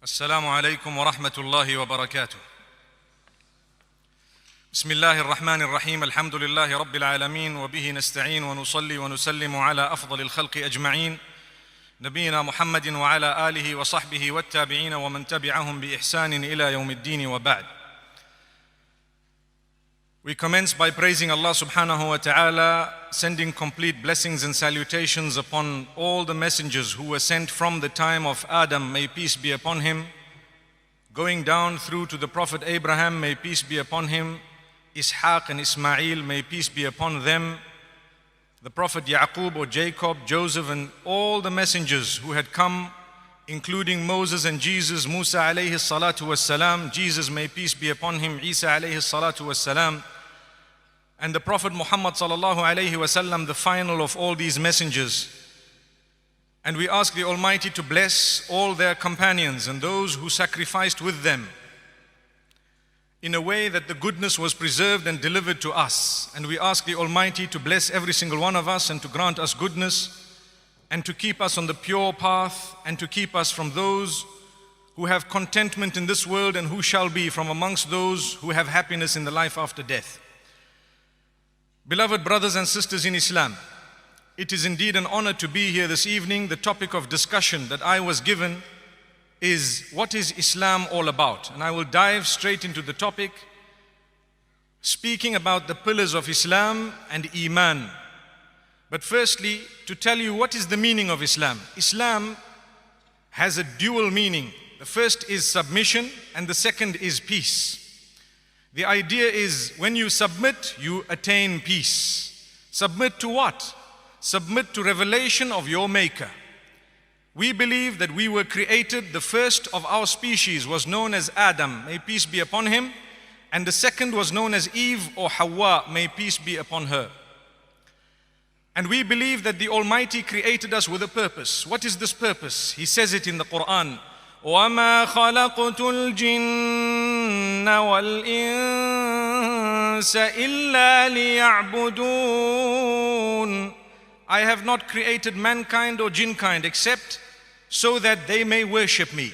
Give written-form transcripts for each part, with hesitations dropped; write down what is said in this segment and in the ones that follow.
السلام عليكم ورحمة الله وبركاته. بسم الله الرحمن الرحيم. الحمد لله رب العالمين وبه نستعين ونصلي ونسلم على أفضل الخلق أجمعين نبينا محمد وعلى آله وصحبه والتابعين ومن تبعهم بإحسان إلى يوم الدين وبعد. We commence by praising Allah subhanahu wa ta'ala, sending complete blessings and salutations upon all the messengers who were sent from the time of Adam, may peace be upon him, going down through to the Prophet Abraham, may peace be upon him, Ishaq and Ismail, may peace be upon them, the Prophet Yaqub or Jacob, Joseph, and all the messengers who had come, including Moses and Jesus, Musa alayhi salatu wassalam, Jesus, may peace be upon him, Isa alayhi salatu wassalam, and the Prophet Muhammad sallallahu alayhi wasallam, the final of all these messengers. And we ask the Almighty to bless all their companions and those who sacrificed with them in a way that the goodness was preserved and delivered to us. And we ask the Almighty to bless every single one of us and to grant us goodness and to keep us on the pure path and to keep us from those who have contentment in this world and who shall be from amongst those who have happiness in the life after death. Beloved brothers and sisters in Islam, it is indeed an honor to be here this evening. The topic of discussion that I was given is, what is Islam all about? And I will dive straight into the topic, speaking about the pillars of Islam and Iman. But firstly, to tell you what is the meaning of Islam. Islam has a dual meaning. The first is submission and the second is peace. The idea is, when you submit, you attain peace. Submit to what? Submit to revelation of your Maker. We believe that we were created, the first of our species was known as Adam, may peace be upon him, and the second was known as Eve or Hawa, may peace be upon her. And we believe that the Almighty created us with a purpose. What is this purpose? He says it in the Quran, وَمَا خَلَقْتُ الْجِنَّ وَالْإِنسَ إِلَّا لِيَعْبُدُونَ. I have not created mankind or jinnkind except so that they may worship me.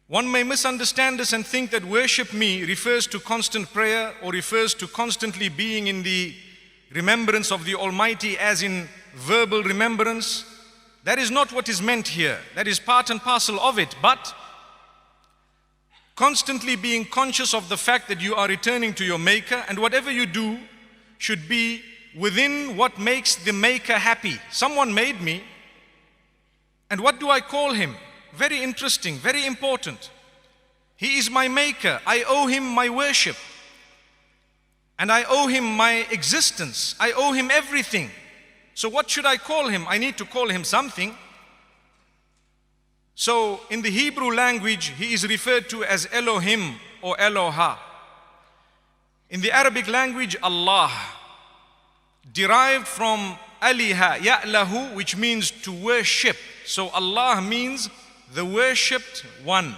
One may misunderstand this and think that worship me refers to constant prayer or refers to constantly being in the remembrance of the Almighty as in verbal remembrance. That is not what is meant here. That is part and parcel of it, but constantly being conscious of the fact that you are returning to your Maker, and whatever you do should be within what makes the Maker happy. Someone made me, and what do I call him? Very interesting, very important. He is my Maker. I owe him my worship, and I owe him my existence. I owe him everything. So what should I call him? I need to call him something. So in the Hebrew language, he is referred to as Elohim or Eloha. In the Arabic language, Allah, derived from Aliha, Ya'lahu, which means to worship. So Allah means the worshipped one.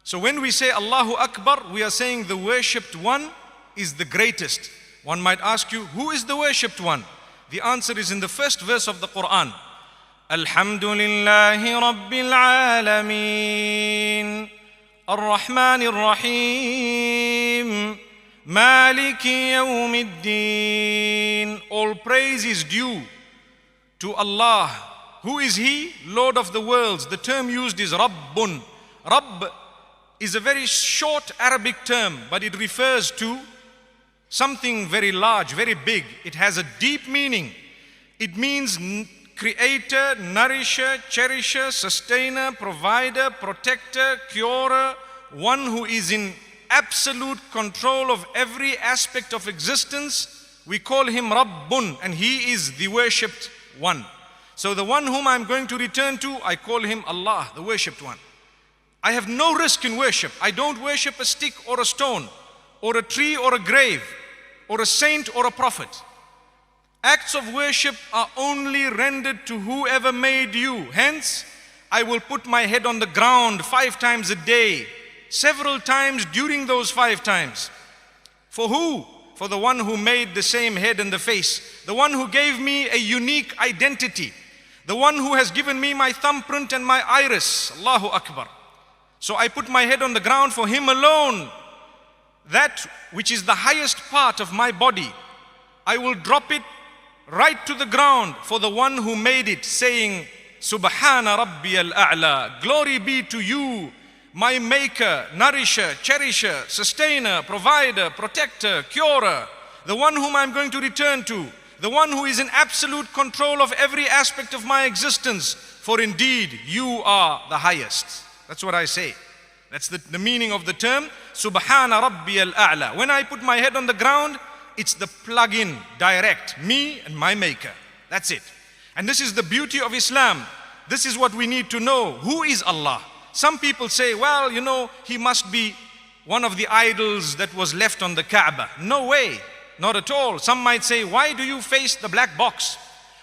So when we say Allahu Akbar, we are saying the worshipped one is the greatest. One might ask you, who is the worshipped one? The answer is in the first verse of the Quran. Alhamdulillahi Rabbil Alameen, Ar-Rahmanir Rahim, Maliki Yawmiddin. All praise is due to Allah. Who is He? Lord of the worlds. The term used is Rabbun. Rabb is a very short Arabic term, but it refers to something very large, very big. It has a deep meaning. It means creator, nourisher, cherisher, sustainer, provider, protector, curer, one who is in absolute control of every aspect of existence. We call him Rabbun, and he is the worshipped one. So the one whom I'm going to return to, I call him Allah, the worshipped one. I have no risk in worship. I don't worship a stick or a stone or a tree or a grave or a saint or a prophet. Acts of worship are only rendered to whoever made you. Hence, I will put my head on the ground 5 times a day, several times during those 5 times. For who? For the one who made the same head and the face, the one who gave me a unique identity, the one who has given me my thumbprint and my iris. Allahu Akbar. So I put my head on the ground for him alone. That which is the highest part of my body, I will drop it right to the ground for the one who made it, saying, Subhana Rabbi al-A'la, glory be to you, my maker, nourisher, cherisher, sustainer, provider, protector, curer, the one whom I'm going to return to, the one who is in absolute control of every aspect of my existence, for indeed you are the highest. That's what I say. That's the meaning of the term, Subhana Rabbi al-A'la. When I put my head on the ground, it's the plug-in, direct, me and my maker. That's it. And this is the beauty of Islam. This is what we need to know. Who is Allah? Some people say, well, you know, he must be one of the idols that was left on the Kaaba. No way, not at all. Some might say, why do you face the black box?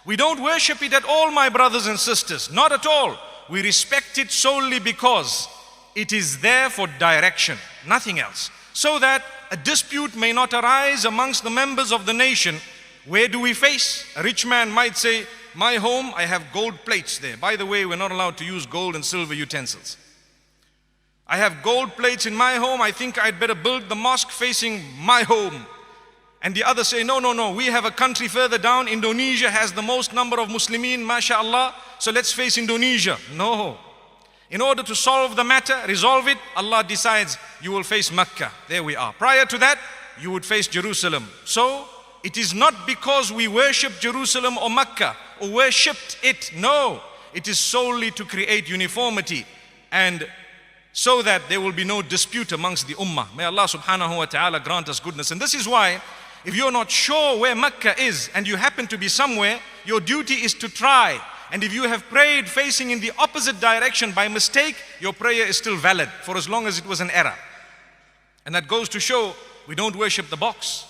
We don't worship it at all, my brothers and sisters. Not at all. We respect it solely because it is there for direction, nothing else. So that a dispute may not arise amongst the members of the nation. Where do we face? A rich man might say, my home, I have gold plates there. By the way, we're not allowed to use gold and silver utensils. I have gold plates in my home. I think I'd better build the mosque facing my home. And the others say, no, we have a country further down. Indonesia has the most number of Muslimin, mashallah. So let's face Indonesia. No. In order to solve the matter, resolve it, Allah decides you will face Mecca. There we are. Prior to that, you would face Jerusalem. So it is not because we worship Jerusalem or Mecca or worshipped it. No, it is solely to create uniformity and so that there will be no dispute amongst the ummah. May Allah subhanahu wa ta'ala grant us goodness. And this is why if you're not sure where Mecca is and you happen to be somewhere, your duty is to try. And if you have prayed facing in the opposite direction by mistake, your prayer is still valid for as long as it was an error. And that goes to show we don't worship the box.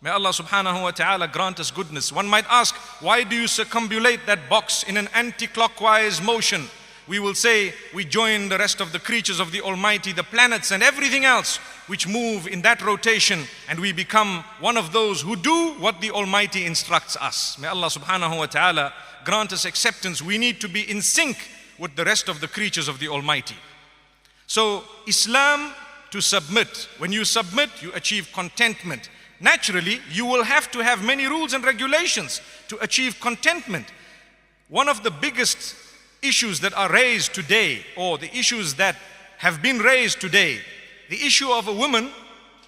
May Allah subhanahu wa ta'ala grant us goodness. One might ask, why do you circumambulate that box in an anti-clockwise motion? We will say we join the rest of the creatures of the Almighty, the planets and everything else which move in that rotation, and we become one of those who do what the Almighty instructs us. May Allah subhanahu wa ta'ala grant us acceptance. We need to be in sync with the rest of the creatures of the Almighty. So Islam, to submit. When you submit, you achieve contentment. Naturally, you will have to have many rules and regulations to achieve contentment. One of the biggest issues that are raised today, or the issues that have been raised today, the issue of a woman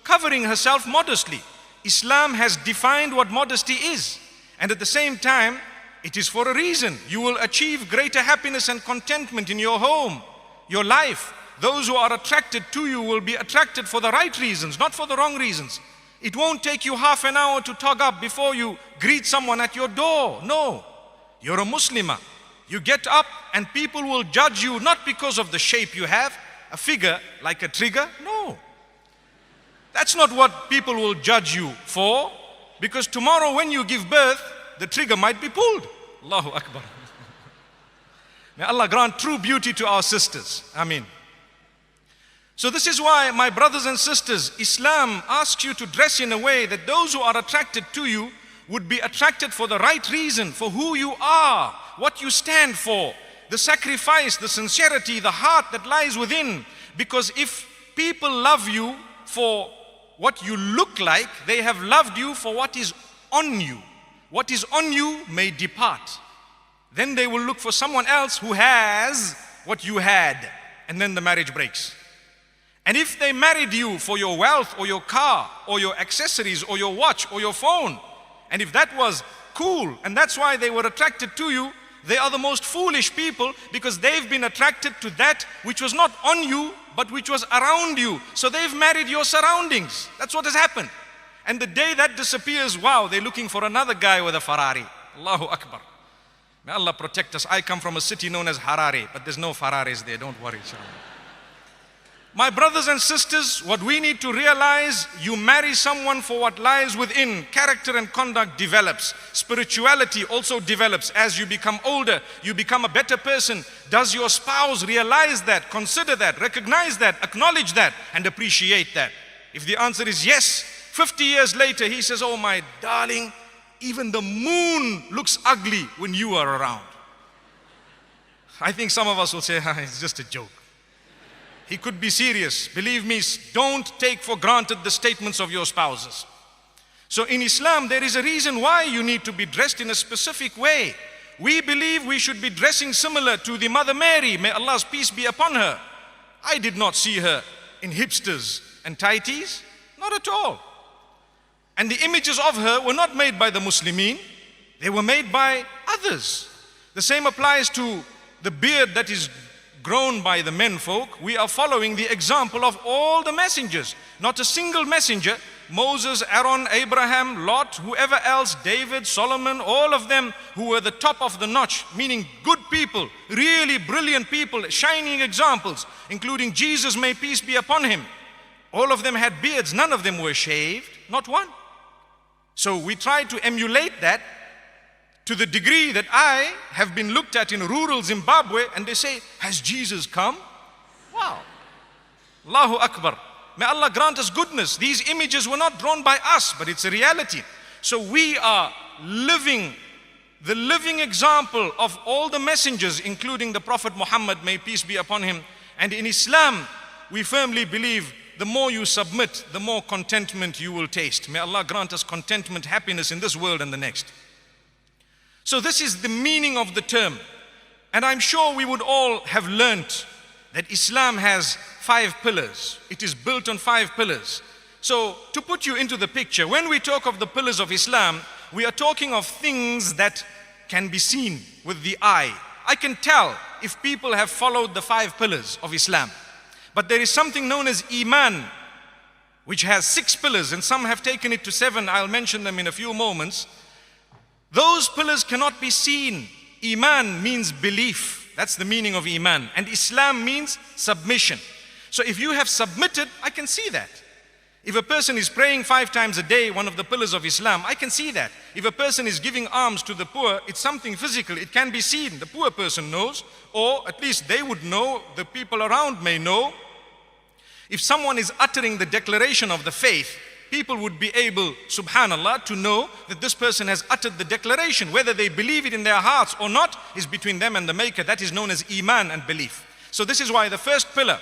covering herself modestly. Islam has defined what modesty is, and at the same time, it is for a reason. You will achieve greater happiness and contentment in your home, your life. Those who are attracted to you will be attracted for the right reasons, not for the wrong reasons. It won't take you half an hour to tog up before you greet someone at your door. No, you're a Muslimah. You get up and people will judge you not because of the shape you have, a figure like a trigger. No. That's not what people will judge you for, because tomorrow when you give birth, the trigger might be pulled. Allahu Akbar. May Allah grant true beauty to our sisters. Ameen. So this is why, my brothers and sisters, Islam asks you to dress in a way that those who are attracted to you would be attracted for the right reason, for who you are, what you stand for, the sacrifice, the sincerity, the heart that lies within. Because if people love you for what you look like, they have loved you for what is on you. What is on you may depart. Then they will look for someone else who has what you had, and then the marriage breaks. And if they married you for your wealth or your car or your accessories or your watch or your phone, and if that was cool and that's why they were attracted to you, they are the most foolish people, because they've been attracted to that which was not on you but which was around you. So they've married your surroundings. That's what has happened. And the day that disappears, wow, they're looking for another guy with a Ferrari. Allahu Akbar. May Allah protect us. I come from a city known as Harare, but there's no Ferraris there, don't worry, inshallah. My brothers and sisters, what we need to realize, you marry someone for what lies within. Character and conduct develops. Spirituality also develops. As you become older, you become a better person. Does your spouse realize that, consider that, recognize that, acknowledge that, and appreciate that? If the answer is yes, 50 years later, he says, oh my darling, even the moon looks ugly when you are around. I think some of us will say, it's just a joke. he could be serious. Believe me, don't take for granted the statements of your spouses. So in Islam, there is a reason why you need to be dressed in a specific way. We believe we should be dressing similar to the Mother Mary, may Allah's peace be upon her. I did not see her in hipsters and tighties, not at all. And the images of her were not made by the Muslimin, they were made by others. The same applies to the beard that is grown by the men folk. We are following the example of all the messengers. Not a single messenger, Moses, Aaron, Abraham, Lot, whoever else, David, Solomon, all of them who were the top of the notch, meaning good people, really brilliant people, shining examples, including Jesus, may peace be upon him. All of them had beards, none of them were shaved, not one. So we try to emulate that to the degree that I have been looked at in rural Zimbabwe and they say, has Jesus come? Wow. Allahu Akbar. May Allah grant us goodness. These images were not drawn by us, but it's a reality. So we are living the living example of all the messengers, including the Prophet Muhammad, may peace be upon him. And in Islam, we firmly believe the more you submit, the more contentment you will taste. May Allah grant us contentment, happiness in this world and the next. So this is the meaning of the term. And I'm sure we would all have learnt that Islam has 5 pillars. It is built on 5 pillars. So to put you into the picture, when we talk of the pillars of Islam, we are talking of things that can be seen with the eye. I can tell if people have followed the 5 pillars of Islam. But there is something known as Iman, which has 6 pillars, and some have taken it to 7. I'll mention them in a few moments. Those pillars cannot be seen. Iman means belief. That's the meaning of Iman. And Islam means submission. So if you have submitted, I can see that. If a person is praying 5 times a day, one of the pillars of Islam, I can see that. If a person is giving alms to the poor, it's something physical, it can be seen. The poor person knows, or at least they would know, the people around may know. If someone is uttering the declaration of the faith, people would be able, subhanallah, to know that this person has uttered the declaration. Whether they believe it in their hearts or not is between them and the Maker. That is known as Iman and belief. So this is why the first pillar,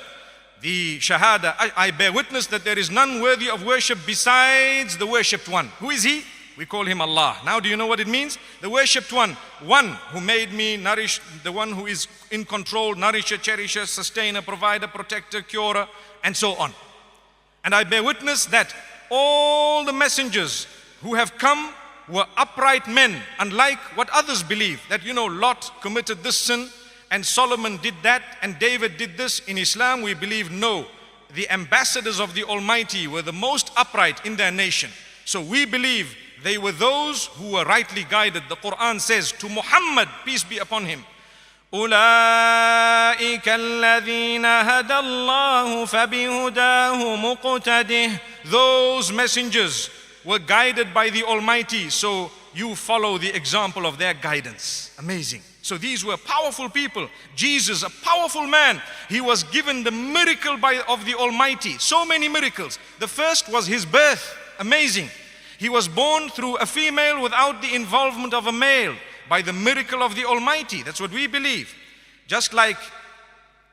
the Shahada, I bear witness that there is none worthy of worship besides the worshipped one. Who is he? We call him Allah. Now do you know what it means? The worshipped one who made me, nourished, the one who is in control, nourisher, cherisher, sustainer, provider, protector, curer, and so on. And I bear witness that all the messengers who have come were upright men, unlike what others believe, that Lot committed this sin, and Solomon did that, and David did this. In Islam, we believe no. The ambassadors of the Almighty were the most upright in their nation. So we believe they were those who were rightly guided. The Quran says to Muhammad, peace be upon him, أُولَٰئِكَ الَّذِينَ هَدَى اللَّهُ فَبِهُدَاهُ مُقْتَدِهِ. Those messengers were guided by the Almighty, so you follow the example of their guidance. Amazing. So these were powerful people. Jesus, a powerful man, he was given the miracle of the Almighty. So many miracles. The first was his birth. Amazing. He was born through a female without the involvement of a male, by the miracle of the Almighty. That's what we believe. Just like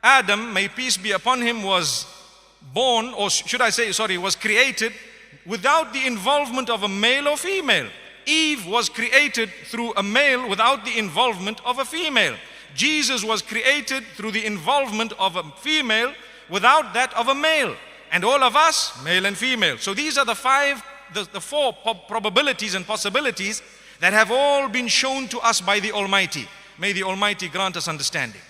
Adam, may peace be upon him, was born, or should I say, was created without the involvement of a male or female. Eve was created through a male without the involvement of a female. Jesus was created through the involvement of a female without that of a male. And all of us, male and female. So these are the 4 probabilities and possibilities that have all been shown to us by the Almighty. May the Almighty grant us understanding.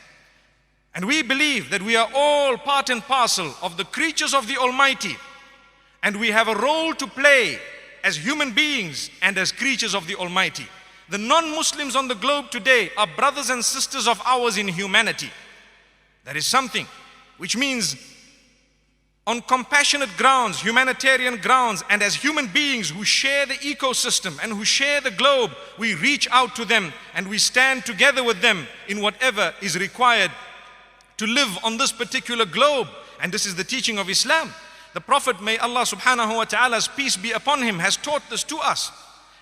And we believe that we are all part and parcel of the creatures of the Almighty. And we have a role to play as human beings and as creatures of the Almighty. The non-Muslims on the globe today are brothers and sisters of ours in humanity. That is something which means on compassionate grounds, humanitarian grounds, and as human beings who share the ecosystem and who share the globe, we reach out to them and we stand together with them in whatever is required to live on this particular globe. And this is the teaching of Islam. The Prophet, may Allah subhanahu wa ta'ala's peace be upon him, has taught this to us.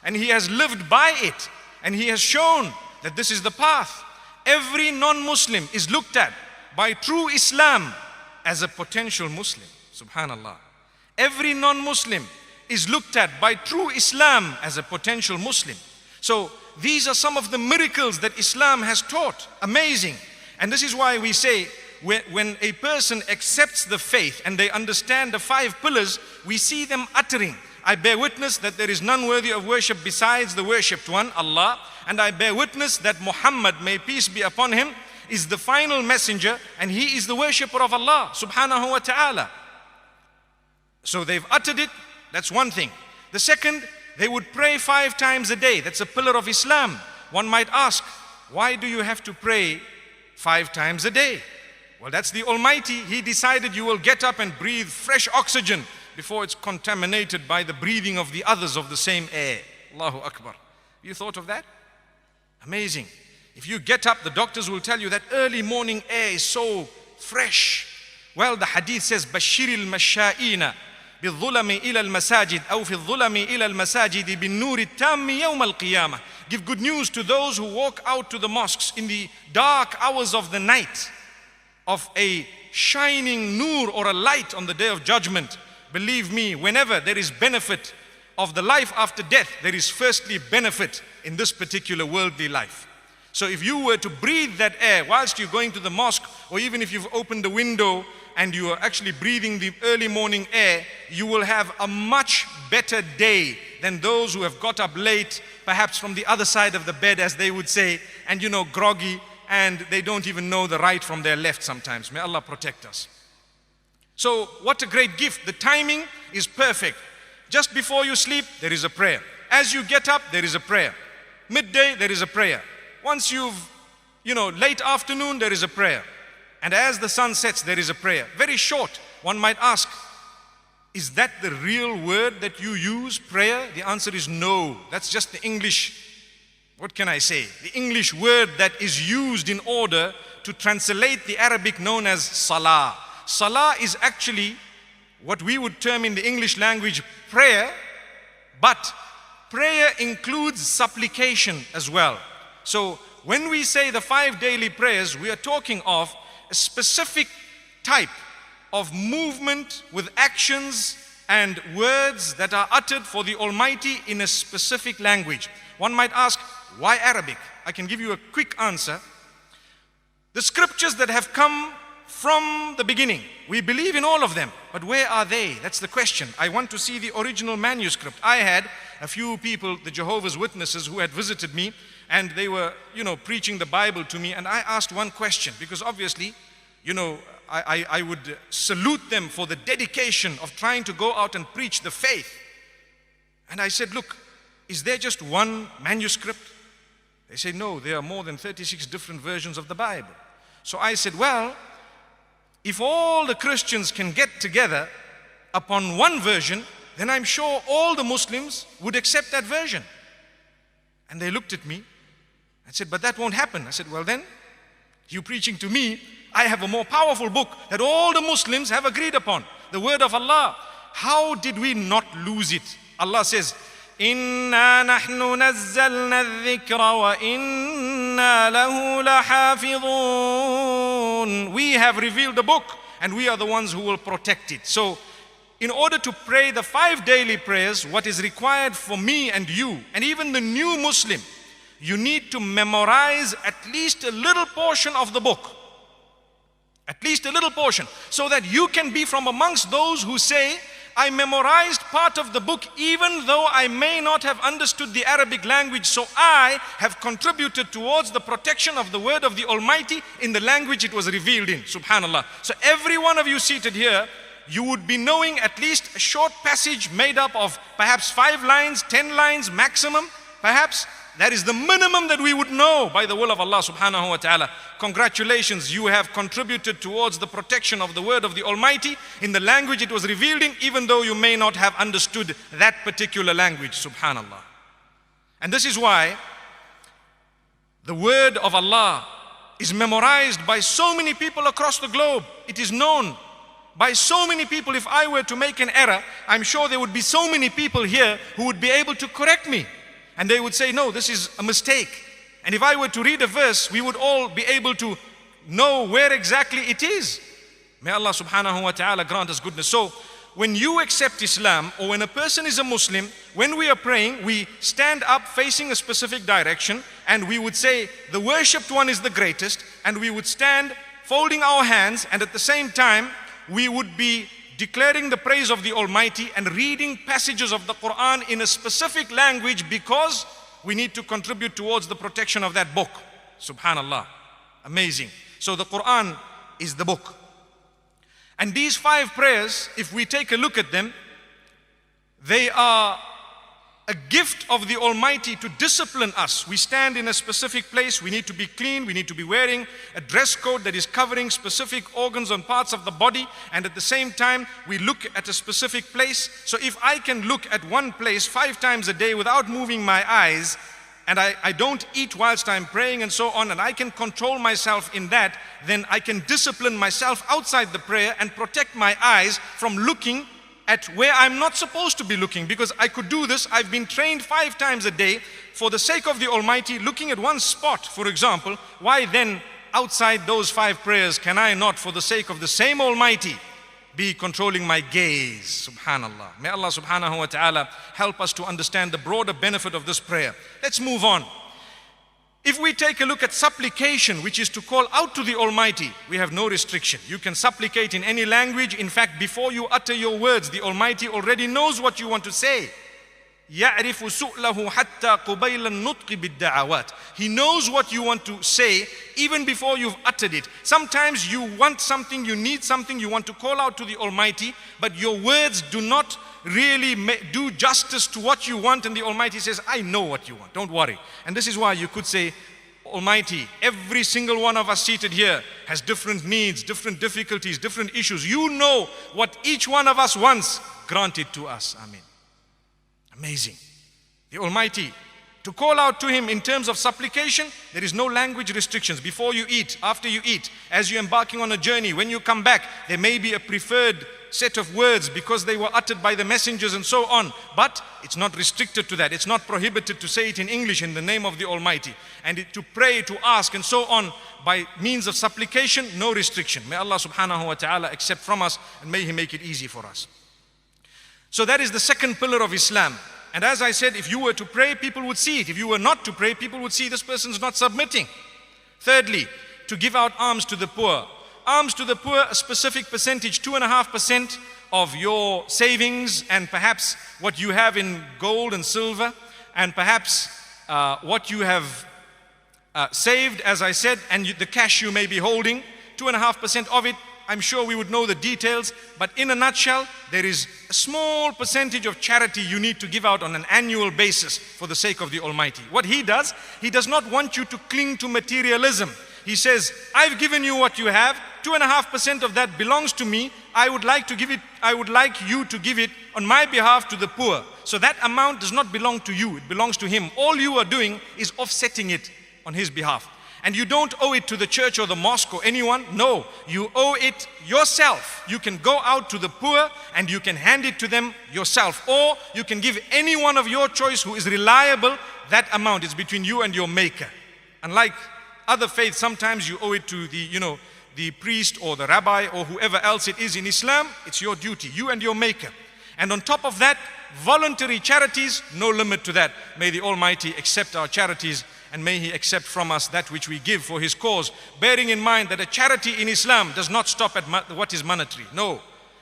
And he has lived by it. And he has shown that this is the path. Every non-Muslim is looked at by true Islam as a potential Muslim. Subhanallah. Every non-Muslim is looked at by true Islam as a potential Muslim. So these are some of the miracles that Islam has taught. Amazing. And this is why we say, when a person accepts the faith and they understand the 5 pillars, we see them uttering, I bear witness that there is none worthy of worship besides the worshipped one, Allah, and I bear witness that Muhammad, may peace be upon him, is the final messenger and he is the worshipper of Allah subhanahu wa ta'ala. So they've uttered it, that's one thing. The second, they would pray 5 times a day. That's a pillar of Islam. One might ask, why do you have to pray 5 times a day? Well, that's the Almighty. He decided you will get up and breathe fresh oxygen before it's contaminated by the breathing of the others of the same air. Allahu Akbar. You thought of that? Amazing. If you get up, the doctors will tell you that early morning air is so fresh. Well, the hadith says, بَشِّرِ الْمَشَّائِينَ بِالظُّلَمِ إِلَى الْمَسَاجِدِ أَوْ فِي الظُّلَمِ إِلَى الْمَسَاجِدِ بِالنُّورِ التَّامِّ يَوْمَ الْقِيَامَةِ. Give good news to those who walk out to the mosques in the dark hours of the night, of a shining nur or a light on the day of judgment. Believe me, whenever there is benefit of the life after death, there is firstly benefit in this particular worldly life. So if you were to breathe that air whilst you're going to the mosque, or even if you've opened the window and you are actually breathing the early morning air, you will have a much better day than those who have got up late, perhaps from the other side of the bed, as they would say, and groggy, and they don't even know the right from their left sometimes. May Allah protect us. So what a great gift. The timing is perfect. Just before you sleep, there is a prayer. As you get up, there is a prayer. Midday, there is a prayer. Once you've, late afternoon, there is a prayer. And as the sun sets, there is a prayer. Very short. One might ask, is that the real word that you use, prayer? The answer is no. That's just the English, what can I say? The English word that is used in order to translate the Arabic known as salah. Salah is actually what we would term in the English language prayer, but prayer includes supplication as well. So when we say the 5 daily prayers, we are talking of a specific type of movement with actions and words that are uttered for the Almighty in a specific language. One might ask, why Arabic? I can give you a quick answer. The scriptures that have come from the beginning, we believe in all of them, but where are they? That's the question. I want to see the original manuscript. I had a few people, the Jehovah's Witnesses, who had visited me, and they were, preaching the Bible to me, and I asked one question, because obviously, I would salute them for the dedication of trying to go out and preach the faith. And I said, look, is there just one manuscript? They say, no, there are more than 36 different versions of the Bible. So I said, well, if all the Christians can get together upon one version, then I'm sure all the Muslims would accept that version. And they looked at me. I said, but that won't happen. I said, well then, you preaching to me, I have a more powerful book that all the Muslims have agreed upon, the word of Allah. How did we not lose it? Allah says, إِنَّا نَحْنُ نَزَّلْنَا الذِّكْرَ وَإِنَّا لَهُ لَحَافِظُونَ. We have revealed the book and we are the ones who will protect it. So in order to pray the 5 daily prayers, what is required for me and you, and even the new Muslim, you need to memorize at least a little portion of the book. At least a little portion, so that you can be from amongst those who say, I memorized part of the book even though I may not have understood the Arabic language, so I have contributed towards the protection of the word of the Almighty in the language it was revealed in. Subhanallah. So every one of you seated here, you would be knowing at least a short passage made up of perhaps 5 lines, 10 lines maximum, perhaps. That is the minimum that we would know by the will of Allah subhanahu wa ta'ala. Congratulations, you have contributed towards the protection of the word of the Almighty in the language it was revealed in, even though you may not have understood that particular language, subhanallah. And this is why the word of Allah is memorized by so many people across the globe. It is known by so many people. If I were to make an error, I'm sure there would be so many people here who would be able to correct me. And they would say, no, this is a mistake. And if I were to read a verse, we would all be able to know where exactly it is. May Allah subhanahu wa ta'ala grant us goodness. So, when you accept Islam, or when a person is a Muslim, when we are praying, we stand up facing a specific direction, and we would say, the worshipped one is the greatest, and we would stand folding our hands, and at the same time, we would be declaring the praise of the Almighty and reading passages of the Quran in a specific language, because we need to contribute towards the protection of that book. Subhanallah. Amazing. So the Quran is the book. And these 5 prayers, if we take a look at them, they are a gift of the Almighty to discipline us. We stand in a specific place, we need to be clean, we need to be wearing a dress code that is covering specific organs and parts of the body, and at the same time, we look at a specific place. So if I can look at one place 5 times a day without moving my eyes, and I don't eat whilst I'm praying and so on, and I can control myself in that, then I can discipline myself outside the prayer and protect my eyes from looking at where I'm not supposed to be looking, because I could do this. I've been trained 5 times a day for the sake of the Almighty, looking at one spot, for example. Why then outside those 5 prayers can I not, for the sake of the same Almighty, be controlling my gaze? Subhanallah. May Allah subhanahu wa ta'ala help us to understand the broader benefit of this prayer. Let's move on. If we take a look at supplication, which is to call out to the Almighty, we have no restriction. You can supplicate in any language. In fact, before you utter your words, the Almighty already knows what you want to say. يَعْرِفُ سُؤْلَهُ حَتَّى قُبَيْلَ النُّطْقِ بِالدَّعَوَاتِ. He knows what you want to say even before you've uttered it. Sometimes you want something, you need something, you want to call out to the Almighty, but your words do not really do justice to what you want, and the Almighty says, I know what you want, don't worry. And this is why you could say, Almighty, every single one of us seated here has different needs, different difficulties, different issues. You know what each one of us wants. Grant it to us. Amen. Amazing. The Almighty, to call out to Him in terms of supplication, there is no language restrictions. Before you eat, after you eat, as you're embarking on a journey, when you come back, there may be a preferred set of words because they were uttered by the messengers and so on. But it's not restricted to that. It's not prohibited to say it in English in the name of the Almighty. And to pray, to ask and so on by means of supplication, no restriction. May Allah subhanahu wa ta'ala accept from us, and may He make it easy for us. So that is the second pillar of Islam. And as I said, if you were to pray, people would see it. If you were not to pray, people would see this person's not submitting. Thirdly, to give out alms to the poor. Alms to the poor, a specific percentage, 2.5% of your savings, and perhaps what you have in gold and silver, and perhaps what you have saved, as I said, and the cash you may be holding, 2.5% of it. I'm sure we would know the details, but in a nutshell, there is a small percentage of charity you need to give out on an annual basis for the sake of the Almighty. What He does not want you to cling to materialism. He says, I've given you what you have, 2.5% of that belongs to me. I would like you to give it on my behalf to the poor. So that amount does not belong to you, it belongs to Him. All you are doing is offsetting it on His behalf. And you don't owe it to the church or the mosque or anyone. No, you owe it yourself. You can go out to the poor and you can hand it to them yourself. Or you can give anyone of your choice who is reliable that amount. It's between you and your Maker. Unlike other faiths, sometimes you owe it to the priest or the rabbi or whoever else it is. In Islam, it's your duty, you and your Maker. And on top of that, voluntary charities, no limit to that. May the Almighty accept our charities, and may He accept from us that which we give for His cause, bearing in mind that a charity in Islam does not stop at what is monetary. No,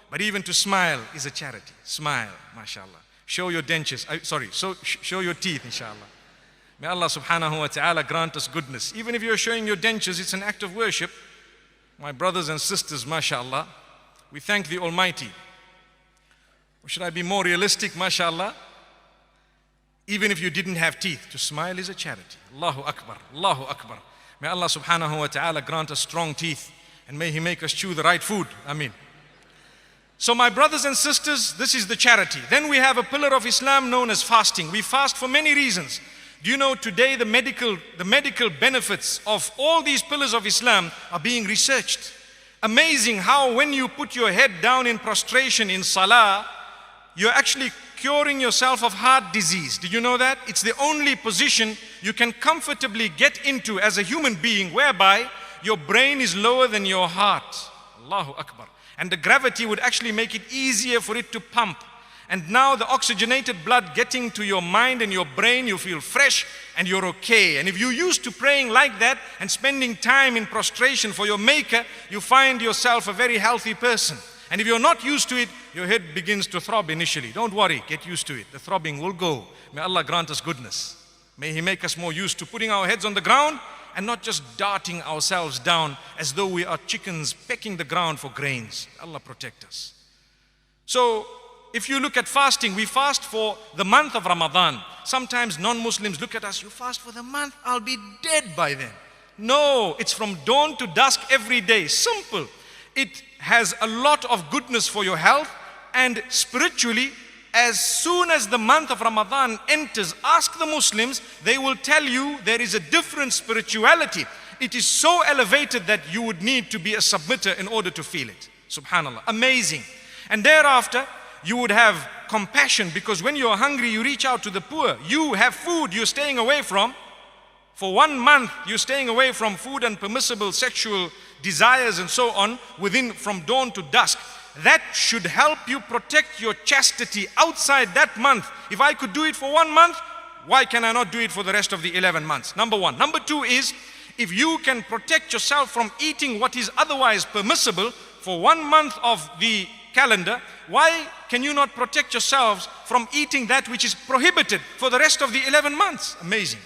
but even to smile is a charity. Smile, mashallah. Show your dentures, show your teeth, inshallah. May Allah subhanahu wa ta'ala grant us goodness. Even if you're showing your dentures, it's an act of worship. My brothers and sisters, mashallah, we thank the Almighty. Or should I be more realistic, mashallah? Even if you didn't have teeth, to smile is a charity. Allahu Akbar, Allahu Akbar. May Allah subhanahu wa ta'ala grant us strong teeth, and may He make us chew the right food. Ameen. So my brothers and sisters, this is the charity. Then we have a pillar of Islam known as fasting. We fast for many reasons. Do you know today the medical benefits of all these pillars of Islam are being researched? Amazing how when you put your head down in prostration in salah, you're actually curing yourself of heart disease. Did you know that? It's the only position you can comfortably get into as a human being whereby your brain is lower than your heart. Allahu Akbar. And the gravity would actually make it easier for it to pump. And now the oxygenated blood getting to your mind and your brain, you feel fresh and you're okay. And if you're used to praying like that and spending time in prostration for your Maker, you find yourself a very healthy person. And if you're not used to it, your head begins to throb initially. Don't worry, get used to it. The throbbing will go. May Allah grant us goodness. May He make us more used to putting our heads on the ground and not just darting ourselves down as though we are chickens pecking the ground for grains. Allah protect us. So, if you look at fasting, we fast for the month of Ramadan. Sometimes non-Muslims look at us, you fast for the month, I'll be dead by then. No, it's from dawn to dusk every day. Simple. It has a lot of goodness for your health, and spiritually, as soon as the month of Ramadan enters, ask the Muslims, they will tell you there is a different spirituality. It is so elevated that you would need to be a submitter in order to feel it. Subhanallah, amazing. And thereafter, you would have compassion, because when you're hungry, you reach out to the poor. You have food you're staying away from. For 1 month, you're staying away from food and permissible sexual desires and so on, from dawn to dusk. That should help you protect your chastity outside that month. If I could do it for 1 month, why can I not do it for the rest of the 11 months? Number one. Number two is, if you can protect yourself from eating what is otherwise permissible for 1 month of the calendar, why can you not protect yourselves from eating that which is prohibited for the rest of the 11 months? Amazing.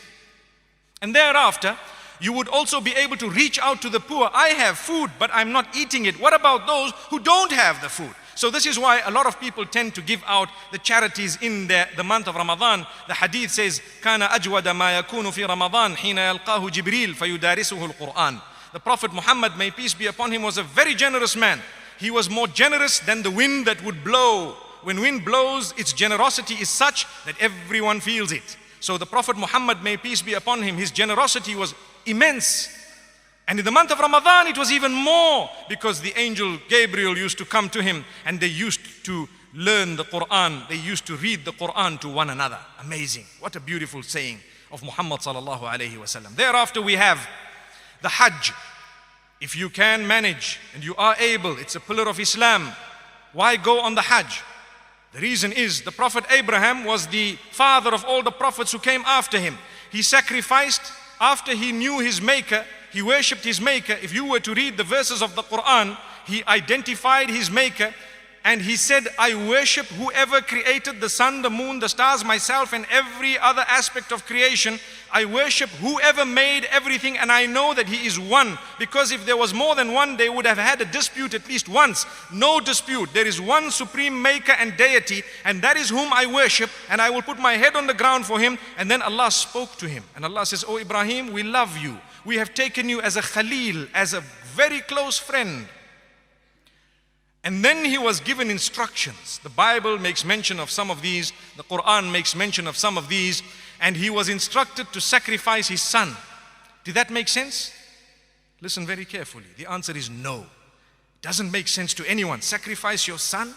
And thereafter, you would also be able to reach out to the poor. I have food, but I'm not eating it. What about those who don't have the food? So this is why a lot of people tend to give out the charities in the month of Ramadan. The hadith says, كَانَ أَجْوَدَ مَا يَكُونُ فِي رَمَضَانِ حِينَ يَلْقَاهُ جِبْرِيلٌ فَيُدَارِسُهُ الْقُرْآنِ. The Prophet Muhammad, may peace be upon him, was a very generous man. He was more generous than the wind that would blow. When wind blows, its generosity is such that everyone feels it. So the Prophet Muhammad, may peace be upon him, his generosity was immense. And in the month of Ramadan, it was even more, because the angel Gabriel used to come to him and they used to learn the Quran. They used to read the Quran to one another. Amazing. What a beautiful saying of Muhammad sallallahu alayhi wasallam. Thereafter we have the Hajj. If you can manage and you are able, it's a pillar of Islam. Why go on the Hajj? The reason is, the Prophet Abraham was the father of all the prophets who came after him. He sacrificed after he knew his Maker. He worshipped his Maker. If you were to read the verses of the Quran, he identified his Maker and he said, I worship whoever created the sun, the moon, the stars, myself, and every other aspect of creation. I worship whoever made everything, and I know that He is one. Because if there was more than one, they would have had a dispute at least once. No dispute. There is one supreme Maker and deity, and that is whom I worship, and I will put my head on the ground for him. And then Allah spoke to him, and Allah says, Oh Ibrahim, we love you. We have taken you as a Khalil, as a very close friend. And then he was given instructions. The Bible makes mention of some of these. The Quran makes mention of some of these. And he was instructed to sacrifice his son. Did that make sense? Listen very carefully. The answer is no. It doesn't make sense to anyone. Sacrifice your son?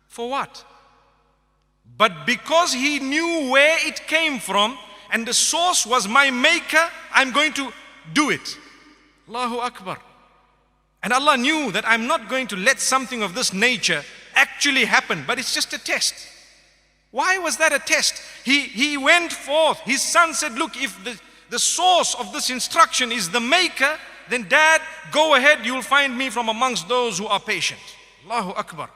For what? But because he knew where it came from, and the source was my Maker, I'm going to do it. Allahu Akbar. And Allah knew that I'm not going to let something of this nature actually happen, but it's just a test. Why was that a test? He went forth. His son said, look, if the source of this instruction is the Maker, then Dad, go ahead, you'll find me from amongst those who are patient. Allahu Akbar.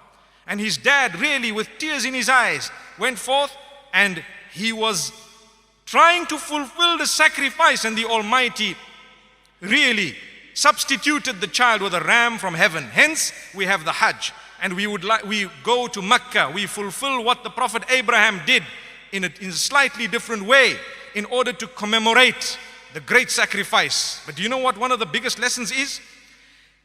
And his dad, really with tears in his eyes, went forth, and he was trying to fulfill the sacrifice, and the Almighty really substituted the child with a ram from heaven. Hence, we have the Hajj. And we go to Mecca. We fulfill what the Prophet Abraham did in a slightly different way in order to commemorate the great sacrifice. But do you know what one of the biggest lessons is?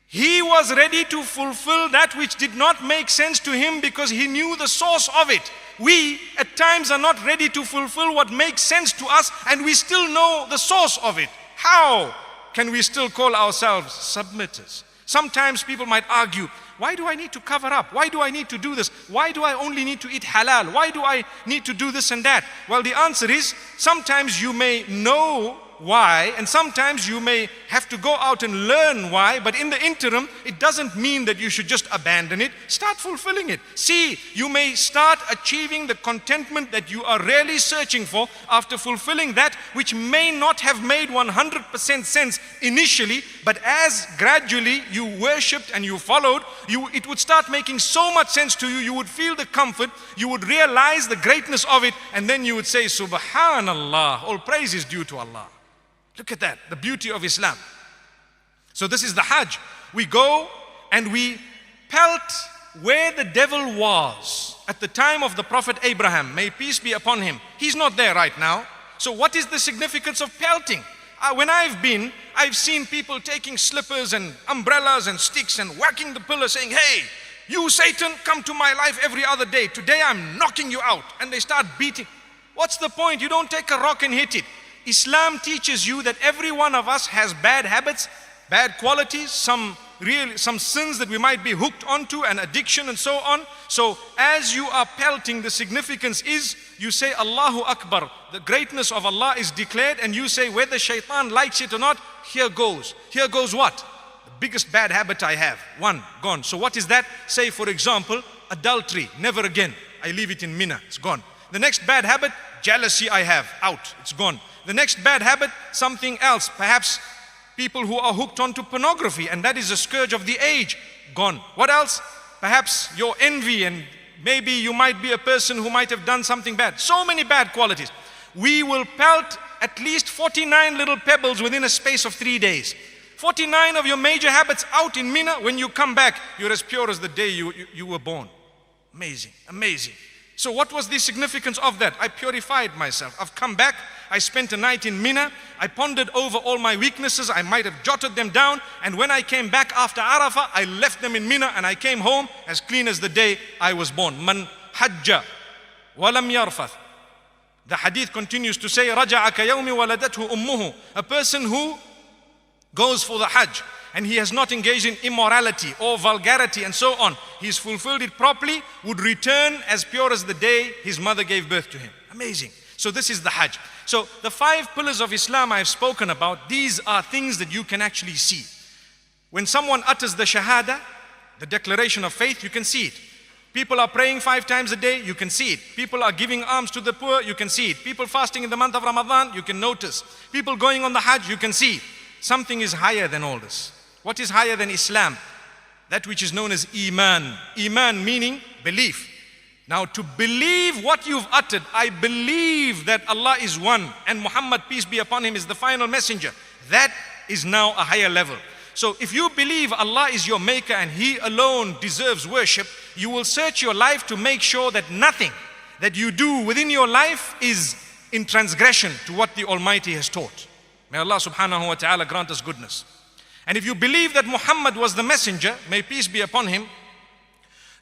He was ready to fulfill that which did not make sense to him because he knew the source of it. We at times are not ready to fulfill what makes sense to us, and we still know the source of it. How can we still call ourselves submitters? Sometimes people might argue, why do I need to cover up? Why do I need to do this? Why do I only need to eat halal? Why do I need to do this and that? Well, the answer is, sometimes you may know why, and sometimes you may have to go out and learn why, but in the interim, it doesn't mean that you should just abandon it. Start fulfilling it. See, you may start achieving the contentment that you are really searching for after fulfilling that which may not have made 100% sense initially, but as gradually you worshipped and you followed, it would start making so much sense to you. You would feel the comfort, you would realize the greatness of it, and then you would say, Subhanallah, all praise is due to Allah. Look at that, the beauty of Islam. So this is the Hajj. We go and we pelt where the devil was at the time of the Prophet Abraham, may peace be upon him. He's not there right now. So what is the significance of pelting? When I've seen people taking slippers and umbrellas and sticks and whacking the pillar saying, hey, you Satan, come to my life every other day. Today I'm knocking you out. And they start beating. What's the point? You don't take a rock and hit it. Islam teaches you that every one of us has bad habits, bad qualities, some sins that we might be hooked onto, and addiction and so on. So as you are pelting, the significance is you say Allahu Akbar. The greatness of Allah is declared, and you say whether shaitan likes it or not, here goes. Here goes what? The biggest bad habit I have. One, gone. So what is that? Say for example, adultery. Never again. I leave it in Mina. It's gone. The next bad habit, jealousy I have. Out. It's gone. The next bad habit, something else. Perhaps people who are hooked onto pornography, and that is a scourge of the age. Gone. What else? Perhaps your envy, and maybe you might be a person who might have done something bad. So many bad qualities. We will pelt at least 49 little pebbles within a space of 3 days. 49 of your major habits out in Mina. When you come back, you're as pure as the day you were born. Amazing, amazing. So what was the significance of that? I purified myself. I've come back. I spent a night in Mina. I pondered over all my weaknesses. I might have jotted them down. And when I came back after Arafah, I left them in Mina and I came home as clean as the day I was born. Man hajja walam yarfath. The hadith continues to say, Raja'a ka yawmi waladathu ummuhu. A person who goes for the Hajj and he has not engaged in immorality or vulgarity and so on, he's fulfilled it properly, would return as pure as the day his mother gave birth to him. Amazing. So this is the Hajj. So the 5 pillars of Islam I've spoken about, these are things that you can actually see. When someone utters the Shahada, the declaration of faith, you can see it. People are praying 5 times a day, you can see it. People are giving alms to the poor, you can see it. People fasting in the month of Ramadan, you can notice. People going on the Hajj, you can see. Something is higher than all this. What is higher than Islam? That which is known as Iman. Iman meaning belief. Now to believe what you've uttered, I believe that Allah is one and Muhammad, peace be upon him, is the final messenger. That is now a higher level. So if you believe Allah is your maker and He alone deserves worship, you will search your life to make sure that nothing that you do within your life is in transgression to what the Almighty has taught. May Allah subhanahu wa ta'ala grant us goodness. And if you believe that Muhammad was the messenger, may peace be upon him,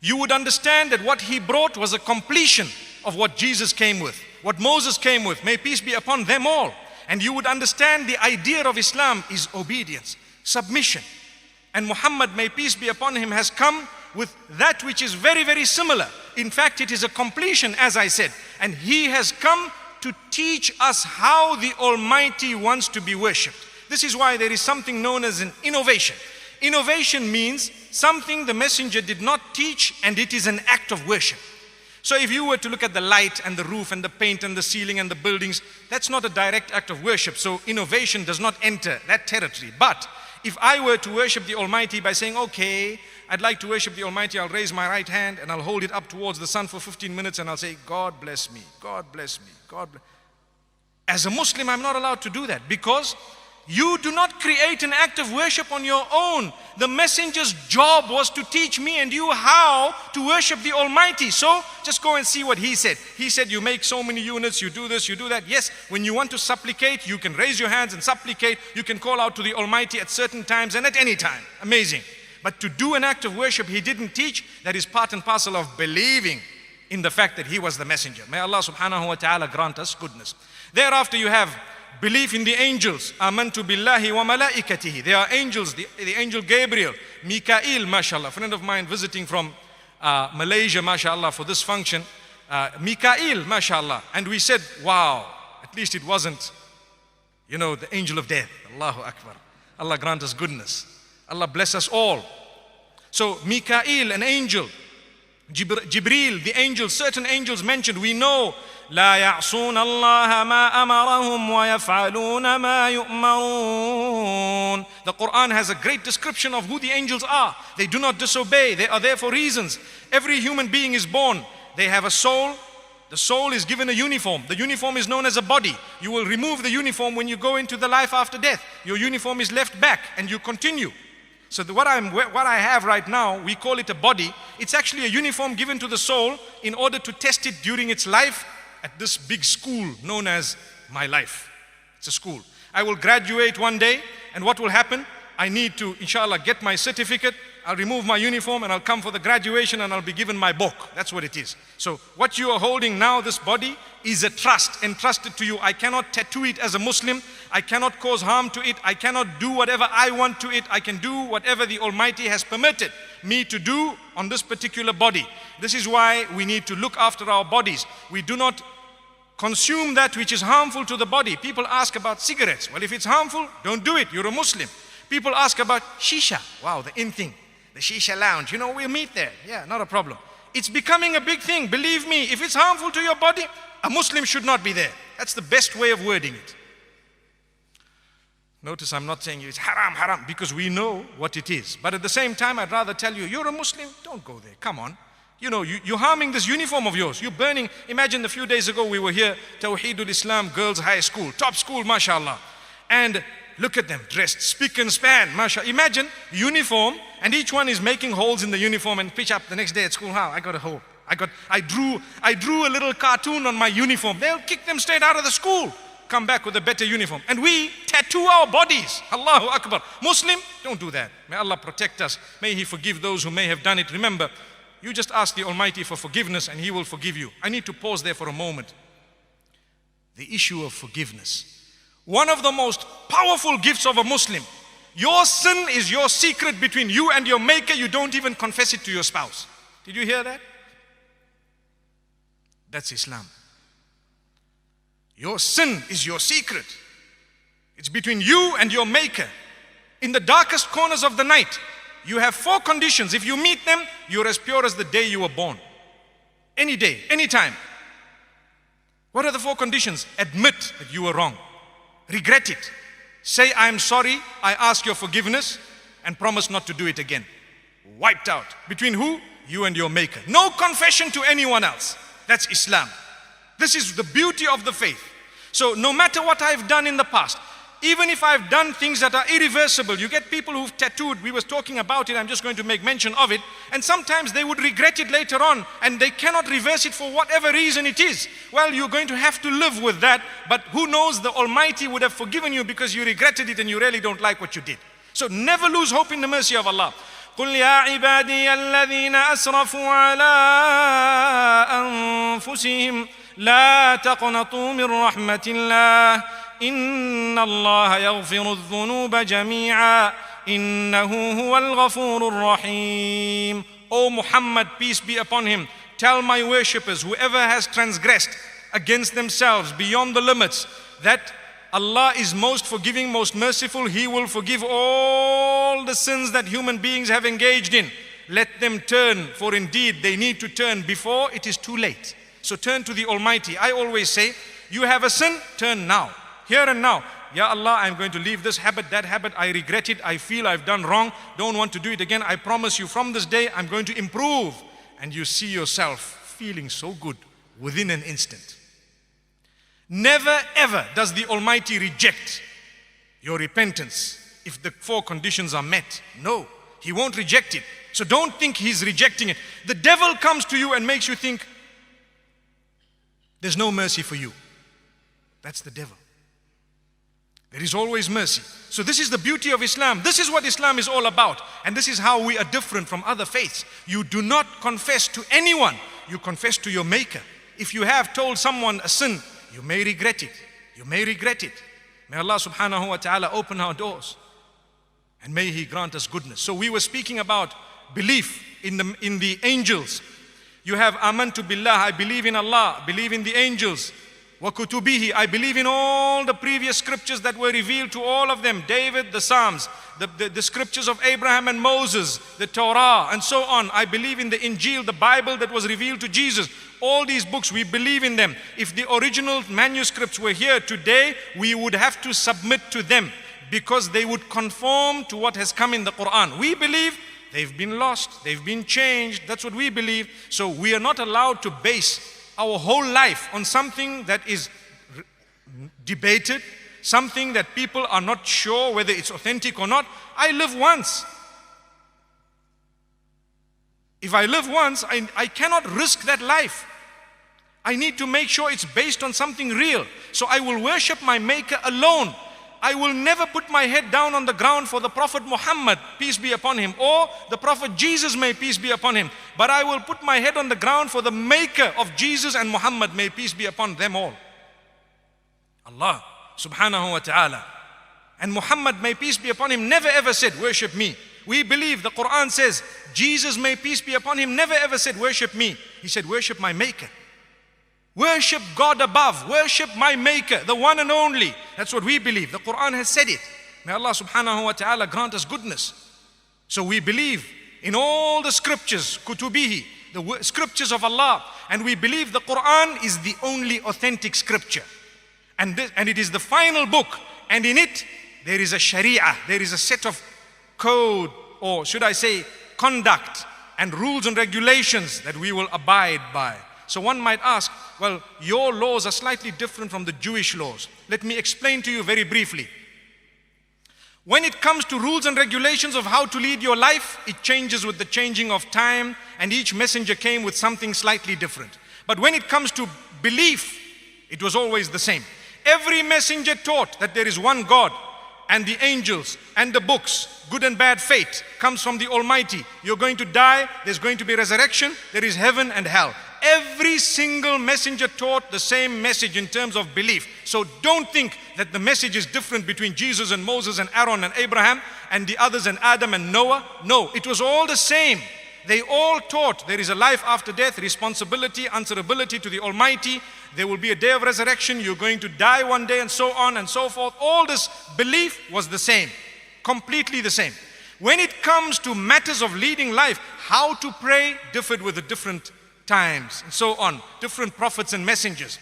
you would understand that what he brought was a completion of what Jesus came with, what Moses came with, may peace be upon them all. And you would understand the idea of Islam is obedience, submission. And Muhammad, may peace be upon him, has come with that which is very, very similar. In fact, it is a completion, as I said. And he has come to teach us how the Almighty wants to be worshipped. This is why there is something known as an innovation. Innovation means something the messenger did not teach, and it is an act of worship. So if you were to look at the light and the roof and the paint and the ceiling and the buildings, that's not a direct act of worship. So innovation does not enter that territory. But if I were to worship the Almighty by saying, okay, I'd like to worship the Almighty, I'll raise my right hand and I'll hold it up towards the sun for 15 minutes and I'll say, God bless me, God bless me, God bless me. As a Muslim, I'm not allowed to do that because you do not create an act of worship on your own. The messenger's job was to teach me and you how to worship the Almighty. So just go and see what he said. He said you make so many units, you do this, you do that. Yes, when you want to supplicate, you can raise your hands and supplicate. You can call out to the Almighty at certain times and at any time. Amazing. But to do an act of worship he didn't teach, that is part and parcel of believing in the fact that he was the messenger. May Allah subhanahu wa ta'ala grant us goodness. Thereafter you have belief in the angels. Amantu billahi wa malaikatihi. There are angels, the angel Gabriel, Mikael, mashallah, a friend of mine visiting from Malaysia, mashallah, for this function. Mikael, mashallah. And we said, wow, at least it wasn't You know, the angel of death. Allahu Akbar. Allah grant us goodness. Allah bless us all. So Mikael, an angel. Jibreel, the angel, certain angels mentioned, we know, لا يعصون الله ما أمرهم ويفعلون ما يؤمرون. The Quran has a great description of who the angels are. They do not disobey. They are there for reasons. Every human being is born. They have a soul. The soul is given a uniform. The uniform is known as a body. You will remove the uniform when you go into the life after death. Your uniform is left back and you continue. So what I have right now, we call it a body. It's actually a uniform given to the soul in order to test it during its life at this big school known as my life. It's a school. I will graduate one day, and what will happen? I need to, inshallah, get my certificate. I'll remove my uniform and I'll come for the graduation and I'll be given my book. That's what it is. So what you are holding now, this body, is a trust entrusted to you. I cannot tattoo it as a Muslim. I cannot cause harm to it. I cannot do whatever I want to it. I can do whatever the Almighty has permitted me to do on this particular body. This is why we need to look after our bodies. We do not consume that which is harmful to the body. People ask about cigarettes. Well, if it's harmful, don't do it. You're a Muslim. People ask about shisha. Wow, the in thing. The shisha lounge. You know, we'll meet there. Yeah, not a problem. It's becoming a big thing. Believe me, if it's harmful to your body, a Muslim should not be there. That's the best way of wording it. Notice I'm not saying it's haram, haram, because we know what it is. But at the same time, I'd rather tell you, you're a Muslim, don't go there. Come on. You know, you're harming this uniform of yours. You're burning. Imagine a few days ago we were here, Tawheedul Islam Girls High School, top school, mashallah. And look at them, dressed spick and span, mashallah. Imagine uniform, and each one is making holes in the uniform and pitch up the next day at school. How? I got a hole. I drew a little cartoon on my uniform. They'll kick them straight out of the school. Come back with a better uniform. And we tattoo our bodies. Allahu Akbar. Muslim, don't do that. May Allah protect us. May He forgive those who may have done it. Remember, you just ask the Almighty for forgiveness and He will forgive you. I need to pause there for a moment. The issue of forgiveness. One of the most powerful gifts of a Muslim. Your sin is your secret between you and your Maker. You don't even confess it to your spouse. Did you hear that? That's Islam. Your sin is your secret. It's between you and your Maker. In the darkest corners of the night, you have 4 conditions. If you meet them, you're as pure as the day you were born. Any day, any time. What are the 4 conditions? Admit that you were wrong. Regret it. Say, I'm sorry, I ask your forgiveness, and promise not to do it again. Wiped out. Between who? You and your Maker. No confession to anyone else. That's Islam. This is the beauty of the faith. So no matter what I've done in the past, even if I've done things that are irreversible, you get people who've tattooed, we were talking about it, I'm just going to make mention of it, and sometimes they would regret it later on, and they cannot reverse it for whatever reason it is. Well, you're going to have to live with that, but who knows, the Almighty would have forgiven you because you regretted it and you really don't like what you did. So never lose hope in the mercy of Allah. قل يا عبادي الذين أسرفوا على أنفسهم لا تقنطوا من رحمة الله إن الله يغفر الذنوب جميعا إنه هو الغفور الرحيم. O Muhammad, peace be upon him, tell my worshippers, whoever has transgressed against themselves beyond the limits, that Allah is most forgiving, most merciful. He will forgive all the sins that human beings have engaged in. Let them turn, for indeed they need to turn before it is too late. So turn to the Almighty. I always say, you have a sin, turn now. Here and now. Ya Allah, I'm going to leave this habit, that habit. I regret it. I feel I've done wrong. Don't want to do it again. I promise you from this day, I'm going to improve. And you see yourself feeling so good within an instant. Never ever does the Almighty reject your repentance if the 4 conditions are met. No, He won't reject it. So don't think He's rejecting it. The devil comes to you and makes you think there's no mercy for you. That's the devil. There is always mercy. So this is the beauty of Islam. This is what Islam is all about. And this is how we are different from other faiths. You do not confess to anyone. You confess to your Maker. If you have told someone a sin, you may regret it. You may regret it. May Allah subhanahu wa ta'ala open our doors. And may He grant us goodness. So we were speaking about belief in the angels. You have amantu billah, I believe in Allah, believe in the angels. وَكُتُبِهِ. I believe in all the previous scriptures that were revealed to all of them. David, the Psalms, the scriptures of Abraham and Moses, the Torah, and so on. I believe in the Injil, the Bible that was revealed to Jesus. All these books, we believe in them. If the original manuscripts were here today, we would have to submit to them because they would conform to what has come in the Quran. We believe they've been lost, they've been changed. That's what we believe. So we are not allowed to base our whole life on something that is debated, something that people are not sure whether it's authentic or not. I live once. If I live once, I cannot risk that life. I need to make sure it's based on something real. So I will worship my Maker alone. I will never put my head down on the ground for the Prophet Muhammad, peace be upon him, or the Prophet Jesus, may peace be upon him. But I will put my head on the ground for the Maker of Jesus and Muhammad, may peace be upon them all. Allah subhanahu wa ta'ala. And Muhammad, may peace be upon him, never ever said, worship me. We believe the Quran says, Jesus, may peace be upon him, never ever said, worship me. He said, worship my Maker. Worship God above. Worship my Maker, the one and only. That's what we believe. The Quran has said it. May Allah subhanahu wa ta'ala grant us goodness. So we believe in all the scriptures, kutubihi, the scriptures of Allah. And we believe the Quran is the only authentic scripture. And it is the final book. And in it, there is a sharia. There is a set of code, or should I say, conduct and rules and regulations that we will abide by. So one might ask, well, your laws are slightly different from the Jewish laws. Let me explain to you very briefly. When it comes to rules and regulations of how to lead your life, it changes with the changing of time, and each messenger came with something slightly different. But when it comes to belief, it was always the same. Every messenger taught that there is one God, and the angels and the books, good and bad fate comes from the Almighty. You're going to die, there's going to be resurrection, there is heaven and hell. Every single messenger taught the same message in terms of belief. So don't think that the message is different between Jesus and Moses and Aaron and Abraham and the others and Adam and Noah. No, it was all the same. They all taught there is a life after death, responsibility, answerability to the Almighty. There will be a day of resurrection. You're going to die one day, and so on and so forth. All this belief was the same, completely the same. When it comes to matters of leading life, how to pray differed with the different times and so on, different prophets and messengers.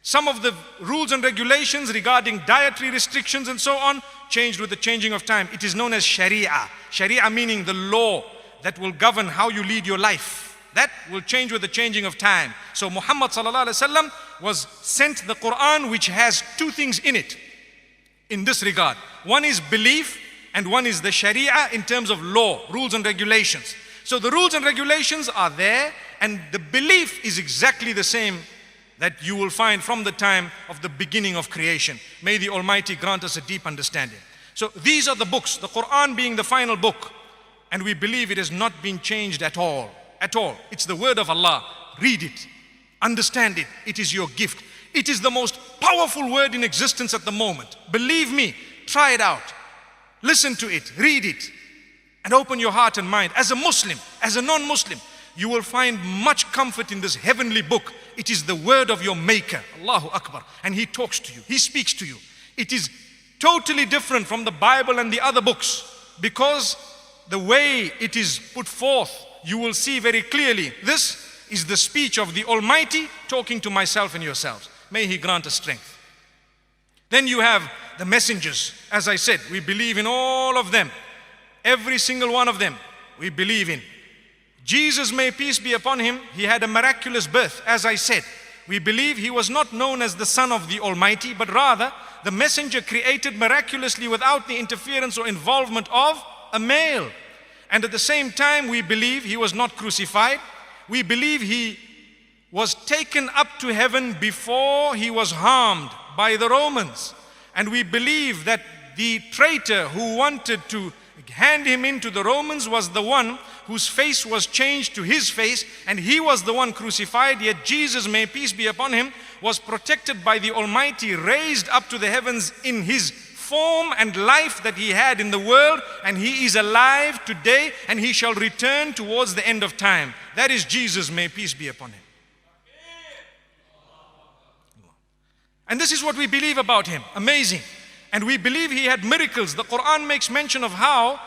Some of the rules and regulations regarding dietary restrictions and so on changed with the changing of time. It is known as Sharia. Sharia meaning the law that will govern how you lead your life. That will change with the changing of time. So Muhammad sallallahu alaihi wasallam was sent the Quran, which has two things in it in this regard. One is belief and one is the Sharia in terms of law, rules and regulations. So the rules and regulations are there, and the belief is exactly the same that you will find from the time of the beginning of creation. May the Almighty grant us a deep understanding. So these are the books, the Quran being the final book, and we believe it has not been changed at all. At all. It's the word of Allah. Read it. Understand it. It is your gift. It is the most powerful word in existence at the moment. Believe me. Try it out. Listen to it. Read it. And open your heart and mind. As a Muslim, as a non-Muslim, you will find much comfort in this heavenly book. It is the word of your Maker. Allahu Akbar. And He talks to you. He speaks to you. It is totally different from the Bible and the other books, because the way it is put forth, you will see very clearly, this is the speech of the Almighty talking to myself and yourselves. May He grant us strength. Then you have the messengers. As I said, we believe in all of them. Every single one of them we believe in. Jesus, may peace be upon him, he had a miraculous birth. As I said, we believe he was not known as the Son of the Almighty, but rather the messenger created miraculously without the interference or involvement of a male. And at the same time, we believe he was not crucified. We believe he was taken up to heaven before he was harmed by the Romans. And we believe that the traitor who wanted to hand him into the Romans was the one whose face was changed to his face, and he was the one crucified. Yet Jesus, may peace be upon him, was protected by the Almighty, raised up to the heavens in his form and life that he had in the world, and he is alive today, and he shall return towards the end of time. That is Jesus, may peace be upon him. And this is what we believe about him. Amazing. And we believe he had miracles. The Quran makes mention of how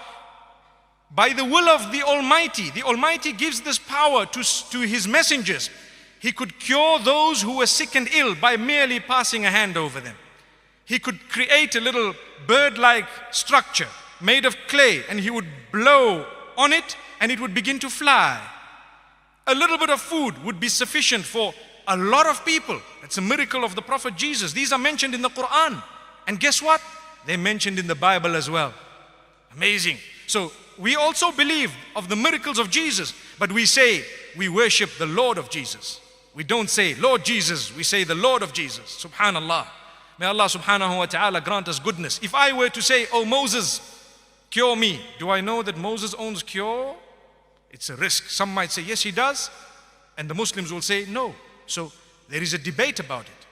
by the will of the Almighty gives this power to his messengers. He could cure those who were sick and ill by merely passing a hand over them. He could create a little bird-like structure made of clay, and he would blow on it and it would begin to fly. A little bit of food would be sufficient for a lot of people. That's a miracle of the Prophet Jesus. These are mentioned in the Quran. And guess what? They're mentioned in the Bible as well. Amazing. So we also believe of the miracles of Jesus, but we say we worship the Lord of Jesus. We don't say Lord Jesus, we say the Lord of Jesus. Subhanallah. May Allah subhanahu wa ta'ala grant us goodness. If I were to say, oh Moses, cure me, do I know that Moses owns cure? It's a risk. Some might say yes he does, and the Muslims will say no. So there is a debate about it.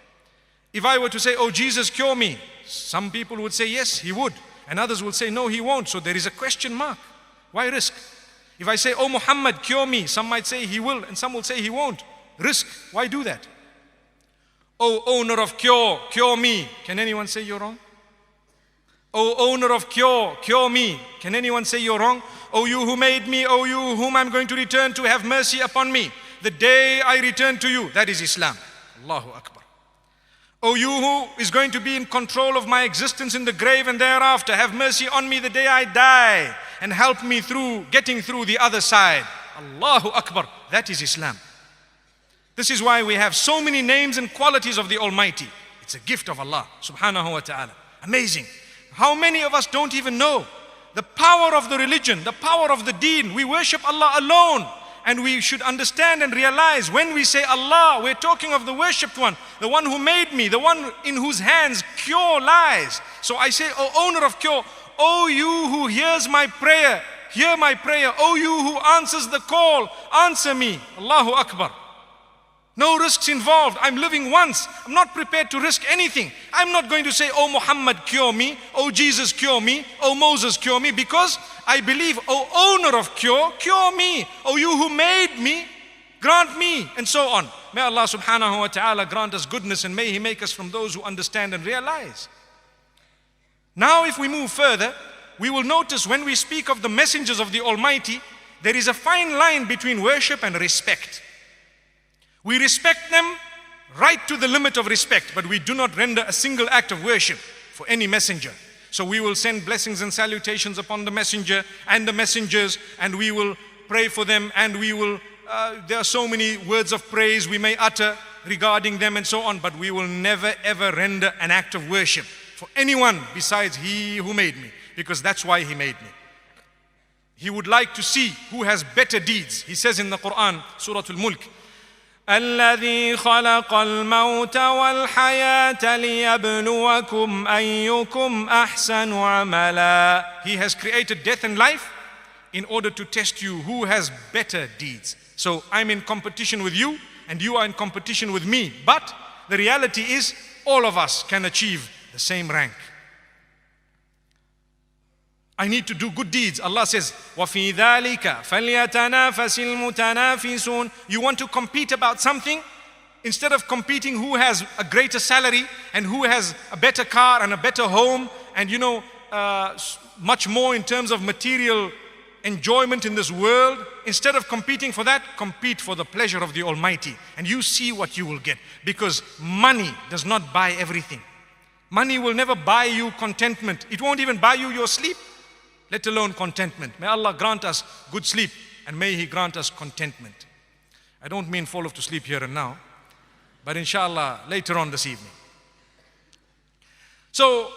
If I were to say, oh Jesus, cure me, some people would say yes he would, and others will say no he won't. So there is a question mark. Why risk? If I say, oh Muhammad, cure me, some might say he will and some will say he won't. Risk. Why do that? Oh owner of cure, cure me. Can anyone say you're wrong? Oh owner of cure, cure me. Can anyone say you're wrong? Oh you who made me, oh you whom I'm going to return to, have mercy upon me the day I return to you. That is Islam. Allahu Akbar. Oh you who is going to be in control of my existence in the grave and thereafter, have mercy on me the day I die and help me through getting through the other side. Allahu Akbar. That is Islam. This is why we have so many names and qualities of the Almighty. It's a gift of Allah subhanahu wa ta'ala. Amazing. How many of us don't even know the power of the religion, the power of the deen? We worship Allah alone. And we should understand and realize when we say Allah, we're talking of the worshipped one, the one who made me, the one in whose hands cure lies. So I say, oh owner of cure, oh you who hears my prayer, hear my prayer. Oh you who answers the call, answer me. Allahu Akbar. No risks involved. I'm living once. I'm not prepared to risk anything. I'm not going to say, oh Muhammad, cure me. Oh Jesus, cure me. Oh Moses, cure me. Because I believe, oh owner of cure, cure me. Oh you who made me, grant me. And so on. May Allah subhanahu wa ta'ala grant us goodness, and may He make us from those who understand and realize. Now if we move further, we will notice when we speak of the messengers of the Almighty, there is a fine line between worship and respect. We respect them right to the limit of respect, but we do not render a single act of worship for any messenger. So we will send blessings and salutations upon the messenger and the messengers, and we will pray for them, and we will, there are so many words of praise we may utter regarding them and so on, but we will never ever render an act of worship for anyone besides He who made me, because that's why He made me. He would like to see who has better deeds. He says in the Quran, Surah Al-Mulk, الذي خلق الموت والحياة ليبلوكم أيكم أحسن عملا. He has created death and life in order to test you who has better deeds. So I'm in competition with you and you are in competition with me. But the reality is all of us can achieve the same rank. I need to do good deeds. Allah says, وَفِي ذَلِكَ فَلْيَتَنَافَسِ الْمُتَنَافِسُونَ. You want to compete about something? Instead of competing who has a greater salary and who has a better car and a better home and much more in terms of material enjoyment in this world, instead of competing for that, compete for the pleasure of the Almighty. And you see what you will get. Because money does not buy everything. Money will never buy you contentment. It won't even buy you your sleep, let alone contentment. May Allah grant us good sleep, and may He grant us contentment. I don't mean fall off to sleep here and now, but inshallah later on this evening. So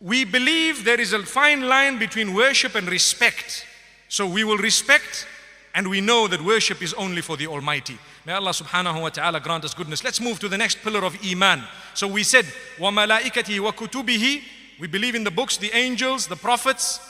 we believe there is a fine line between worship and respect. So we will respect, and we know that worship is only for the Almighty. May Allah subhanahu wa ta'ala grant us goodness. Let's move to the next pillar of Iman. So we said, وَمَلَائِكَتِهِ وَكُتُبِهِ. We believe in the books, the angels, the prophets.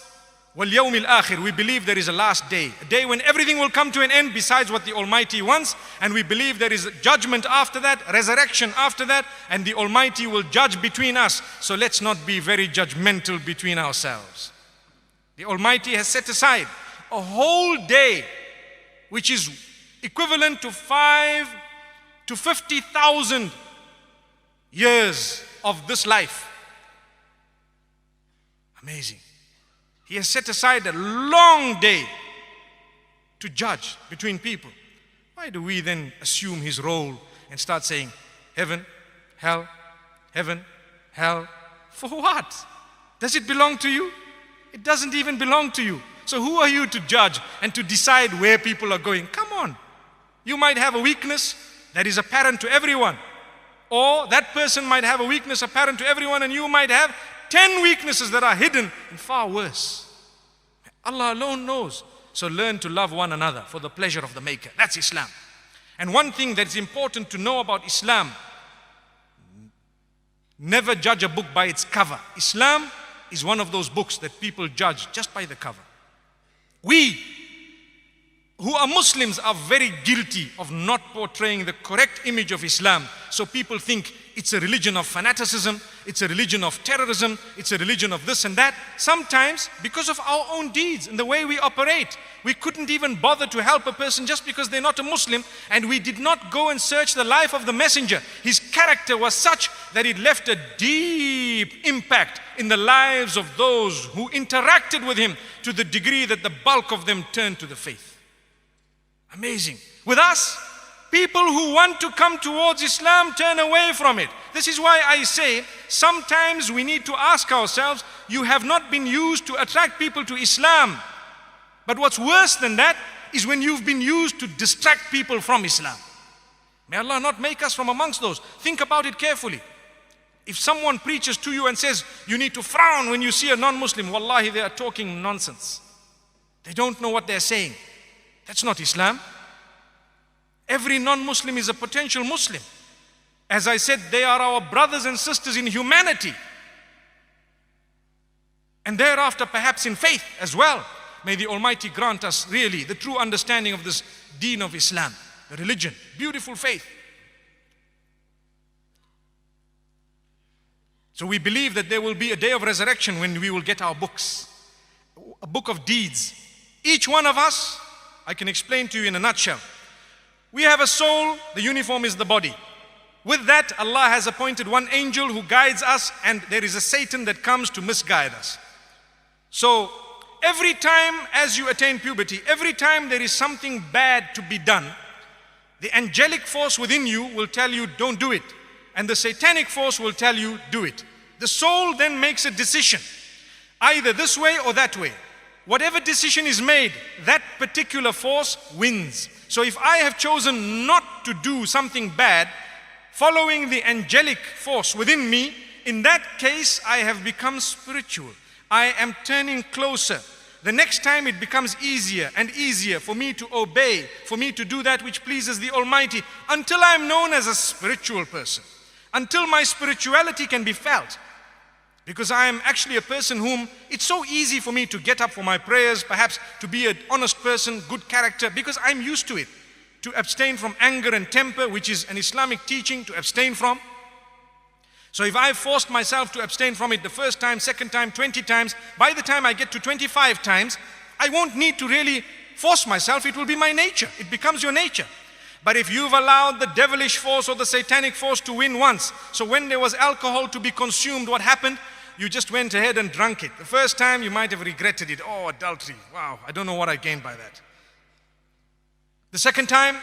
وَالْيَوْمِ الْآخِرِ. We believe there is a last day. A day when everything will come to an end besides what the Almighty wants. And we believe there is judgment after that, resurrection after that, and the Almighty will judge between us. So let's not be very judgmental between ourselves. The Almighty has set aside a whole day, which is equivalent to 5 to 50,000 years of this life. Amazing. He has set aside a long day to judge between people. Why do we then assume his role and start saying, heaven, hell, heaven, hell? For what? Does it belong to you? It doesn't even belong to you. So who are you to judge and to decide where people are going? Come on. You might have a weakness that is apparent to everyone. Or that person might have a weakness apparent to everyone, and you might have 10 weaknesses that are hidden and far worse. Allah alone knows. So learn to love one another for the pleasure of the Maker. That's Islam. And one thing that's important to know about Islam, never judge a book by its cover. Islam is one of those books that people judge just by the cover. We who are Muslims are very guilty of not portraying the correct image of Islam. So people think it's a religion of fanaticism, it's a religion of terrorism, it's a religion of this and that. Sometimes, because of our own deeds and the way we operate, we couldn't even bother to help a person just because they're not a Muslim, and we did not go and search the life of the messenger. His character was such that it left a deep impact in the lives of those who interacted with him, to the degree that the bulk of them turned to the faith. Amazing. With us, people who want to come towards Islam turn away from it. This is why I say sometimes we need to ask ourselves, you have not been used to attract people to Islam. But what's worse than that is when you've been used to distract people from Islam. May Allah not make us from amongst those. Think about it carefully. If someone preaches to you and says you need to frown when you see a non-Muslim, wallahi, they are talking nonsense. They don't know what they're saying. That's not Islam. Every non-Muslim is a potential Muslim. As I said, they are our brothers and sisters in humanity. And thereafter perhaps in faith as well. May the Almighty grant us really the true understanding of this deen of Islam, the religion, beautiful faith. So we believe that there will be a day of resurrection when we will get our books, a book of deeds. Each one of us, I can explain to you in a nutshell. We have a soul, the uniform is the body. With that, Allah has appointed one angel who guides us, and there is a Satan that comes to misguide us. So every time as you attain puberty, every time there is something bad to be done, the angelic force within you will tell you don't do it, and the satanic force will tell you do it. The soul then makes a decision, either this way or that way. Whatever decision is made, that particular force wins. So if I have chosen not to do something bad, following the angelic force within me, in that case I have become spiritual. I am turning closer. The next time it becomes easier and easier for me to obey, for me to do that which pleases the Almighty, until I am known as a spiritual person, until my spirituality can be felt. Because I am actually a person whom it's so easy for me to get up for my prayers, perhaps to be an honest person, good character, because I'm used to it. To abstain from anger and temper, which is an Islamic teaching to abstain from. So if I forced myself to abstain from it the first time, second time, 20 times, by the time I get to 25 times, I won't need to really force myself. It will be my nature. It becomes your nature. But if you've allowed the devilish force or the satanic force to win once, so when there was alcohol to be consumed, what happened? You just went ahead and drank it. The first time you might have regretted it. Oh, adultery. Wow, I don't know what I gained by that. The second time,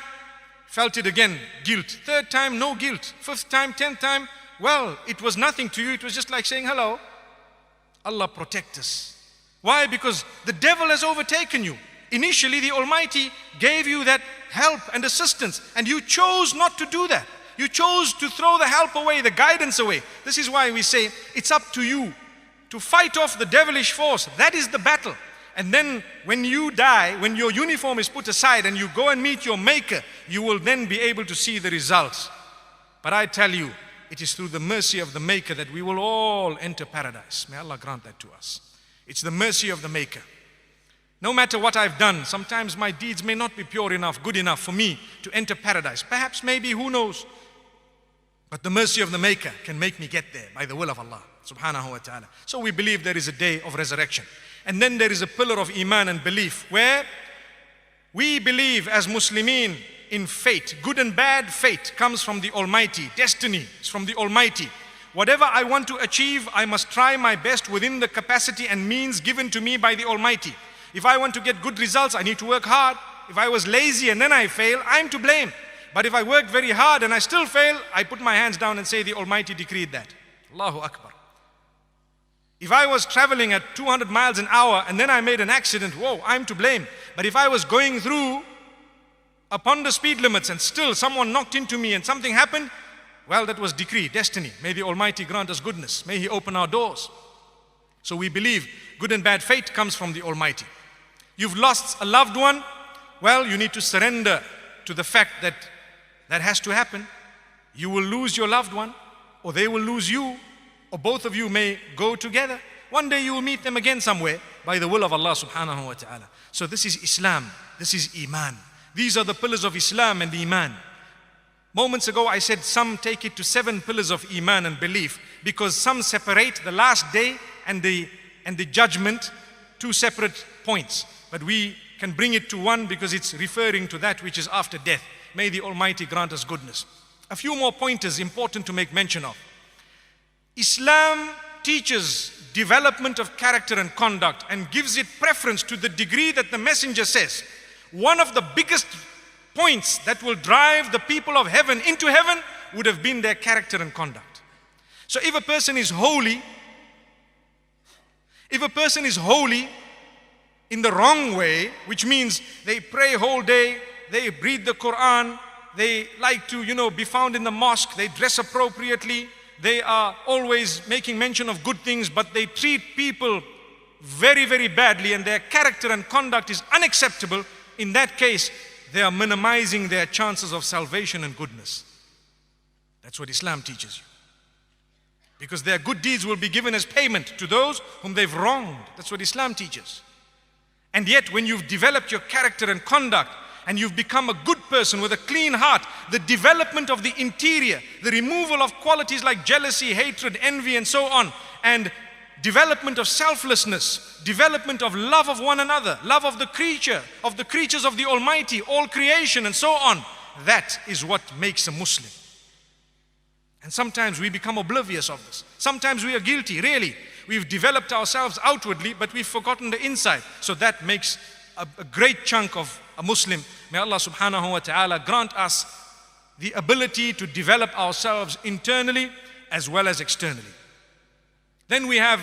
felt it again, guilt. Third time, no guilt. Fifth time, 10th time, well, it was nothing to you. It was just like saying hello. Allah protect us. Why? Because the devil has overtaken you. Initially, the Almighty gave you that help and assistance, and you chose not to do that. You chose to throw the help away, the guidance away. This is why we say it's up to you to fight off the devilish force. That is the battle. And then when you die, when your uniform is put aside and you go and meet your Maker, you will then be able to see the results. But I tell you, it is through the mercy of the Maker that we will all enter paradise. May Allah grant that to us. It's the mercy of the Maker. No matter what I've done, sometimes my deeds may not be pure enough, good enough for me to enter paradise. Perhaps, maybe, who knows? But the mercy of the Maker can make me get there by the will of Allah subhanahu wa ta'ala. So we believe there is a day of resurrection. And then there is a pillar of Iman and belief where we believe as Muslimin in fate. Good and bad fate comes from the Almighty. Destiny is from the Almighty. Whatever I want to achieve, I must try my best within the capacity and means given to me by the Almighty. If I want to get good results, I need to work hard. If I was lazy and then I fail, I'm to blame. But if I worked very hard and I still fail, I put my hands down and say the Almighty decreed that. Allahu Akbar. If I was traveling at 200 miles an hour and then I made an accident, whoa, I'm to blame. But if I was going through upon the speed limits and still someone knocked into me and something happened, well, that was decree, destiny. May the Almighty grant us goodness. May He open our doors. So we believe good and bad fate comes from the Almighty. You've lost a loved one, well, you need to surrender to the fact that that has to happen. You will lose your loved one, or they will lose you, or both of you may go together. One day you will meet them again somewhere by the will of Allah subhanahu wa ta'ala. So this is Islam, this is Iman. These are the pillars of Islam and Iman. Moments ago I said some take it to 7 pillars of Iman and belief, because some separate the last day and the judgment, 2 separate points. But we can bring it to one because it's referring to that which is after death. May the Almighty grant us goodness. A few more pointers important to make mention of. Islam teaches development of character and conduct and gives it preference to the degree that the Messenger says. One of the biggest points that will drive the people of heaven into heaven would have been their character and conduct. So if a person is holy in the wrong way, which means they pray whole day, they read the Quran, they like to, be found in the mosque, they dress appropriately, they are always making mention of good things, but they treat people very, very badly and their character and conduct is unacceptable, in that case, they are minimizing their chances of salvation and goodness. That's what Islam teaches you. Because their good deeds will be given as payment to those whom they've wronged. That's what Islam teaches. And yet, when you've developed your character and conduct, and you've become a good person with a clean heart, the development of the interior, the removal of qualities like jealousy, hatred, envy, and so on, and development of selflessness, development of love of one another, love of the creatures of the Almighty, all creation, and so on, that is what makes a Muslim. And sometimes we become oblivious of this. Sometimes we are guilty, really. We've developed ourselves outwardly, but we've forgotten the inside. So that makes a great chunk of a Muslim. May Allah subhanahu wa ta'ala grant us the ability to develop ourselves internally as well as externally. Then we have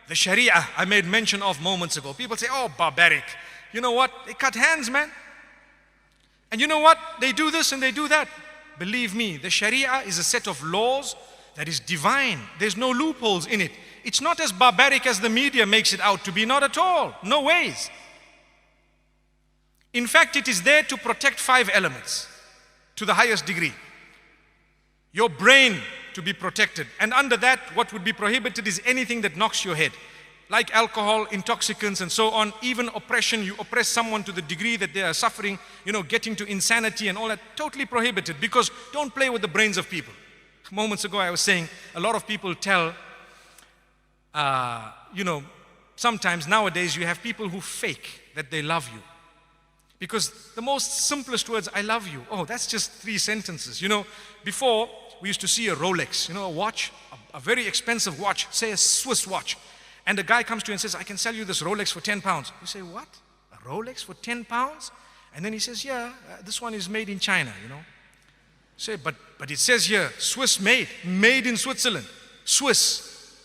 the Sharia I made mention of moments ago. People say, oh, barbaric. You know what? They cut hands, man. And you know what? They do this and they do that. Believe me, the Sharia is a set of laws that is divine. There's no loopholes in it. It's not as barbaric as the media makes it out to be, not at all. No ways. In fact, it is there to protect 5 elements to the highest degree. Your brain to be protected. And under that, what would be prohibited is anything that knocks your head. Like alcohol, intoxicants, and so on. Even oppression, you oppress someone to the degree that they are suffering, getting to insanity and all that. Totally prohibited, because don't play with the brains of people. Moments ago I was saying, a lot of people tell, sometimes nowadays you have people who fake that they love you. Because the most simplest words, I love you. Oh, that's just 3 sentences. Before we used to see a Rolex, a watch, a very expensive watch, say a Swiss watch. And a guy comes to you and says, I can sell you this Rolex for 10 pounds. You say, what? A Rolex for 10 pounds? And then he says, yeah, this one is made in China, Say, but it says here, Swiss made in Switzerland, Swiss.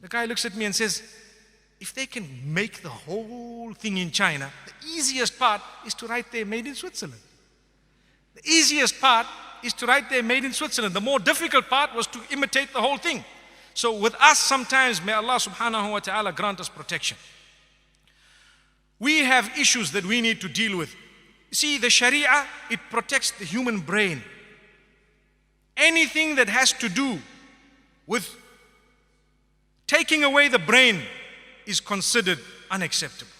The guy looks at me and says, if they can make the whole thing in China, the easiest part is to write there made in Switzerland. The easiest part is to write there made in Switzerland. The more difficult part was to imitate the whole thing. So with us sometimes, may Allah subhanahu wa ta'ala grant us protection. We have issues that we need to deal with. See, the Sharia, it protects the human brain. Anything that has to do with taking away the brain is considered unacceptable.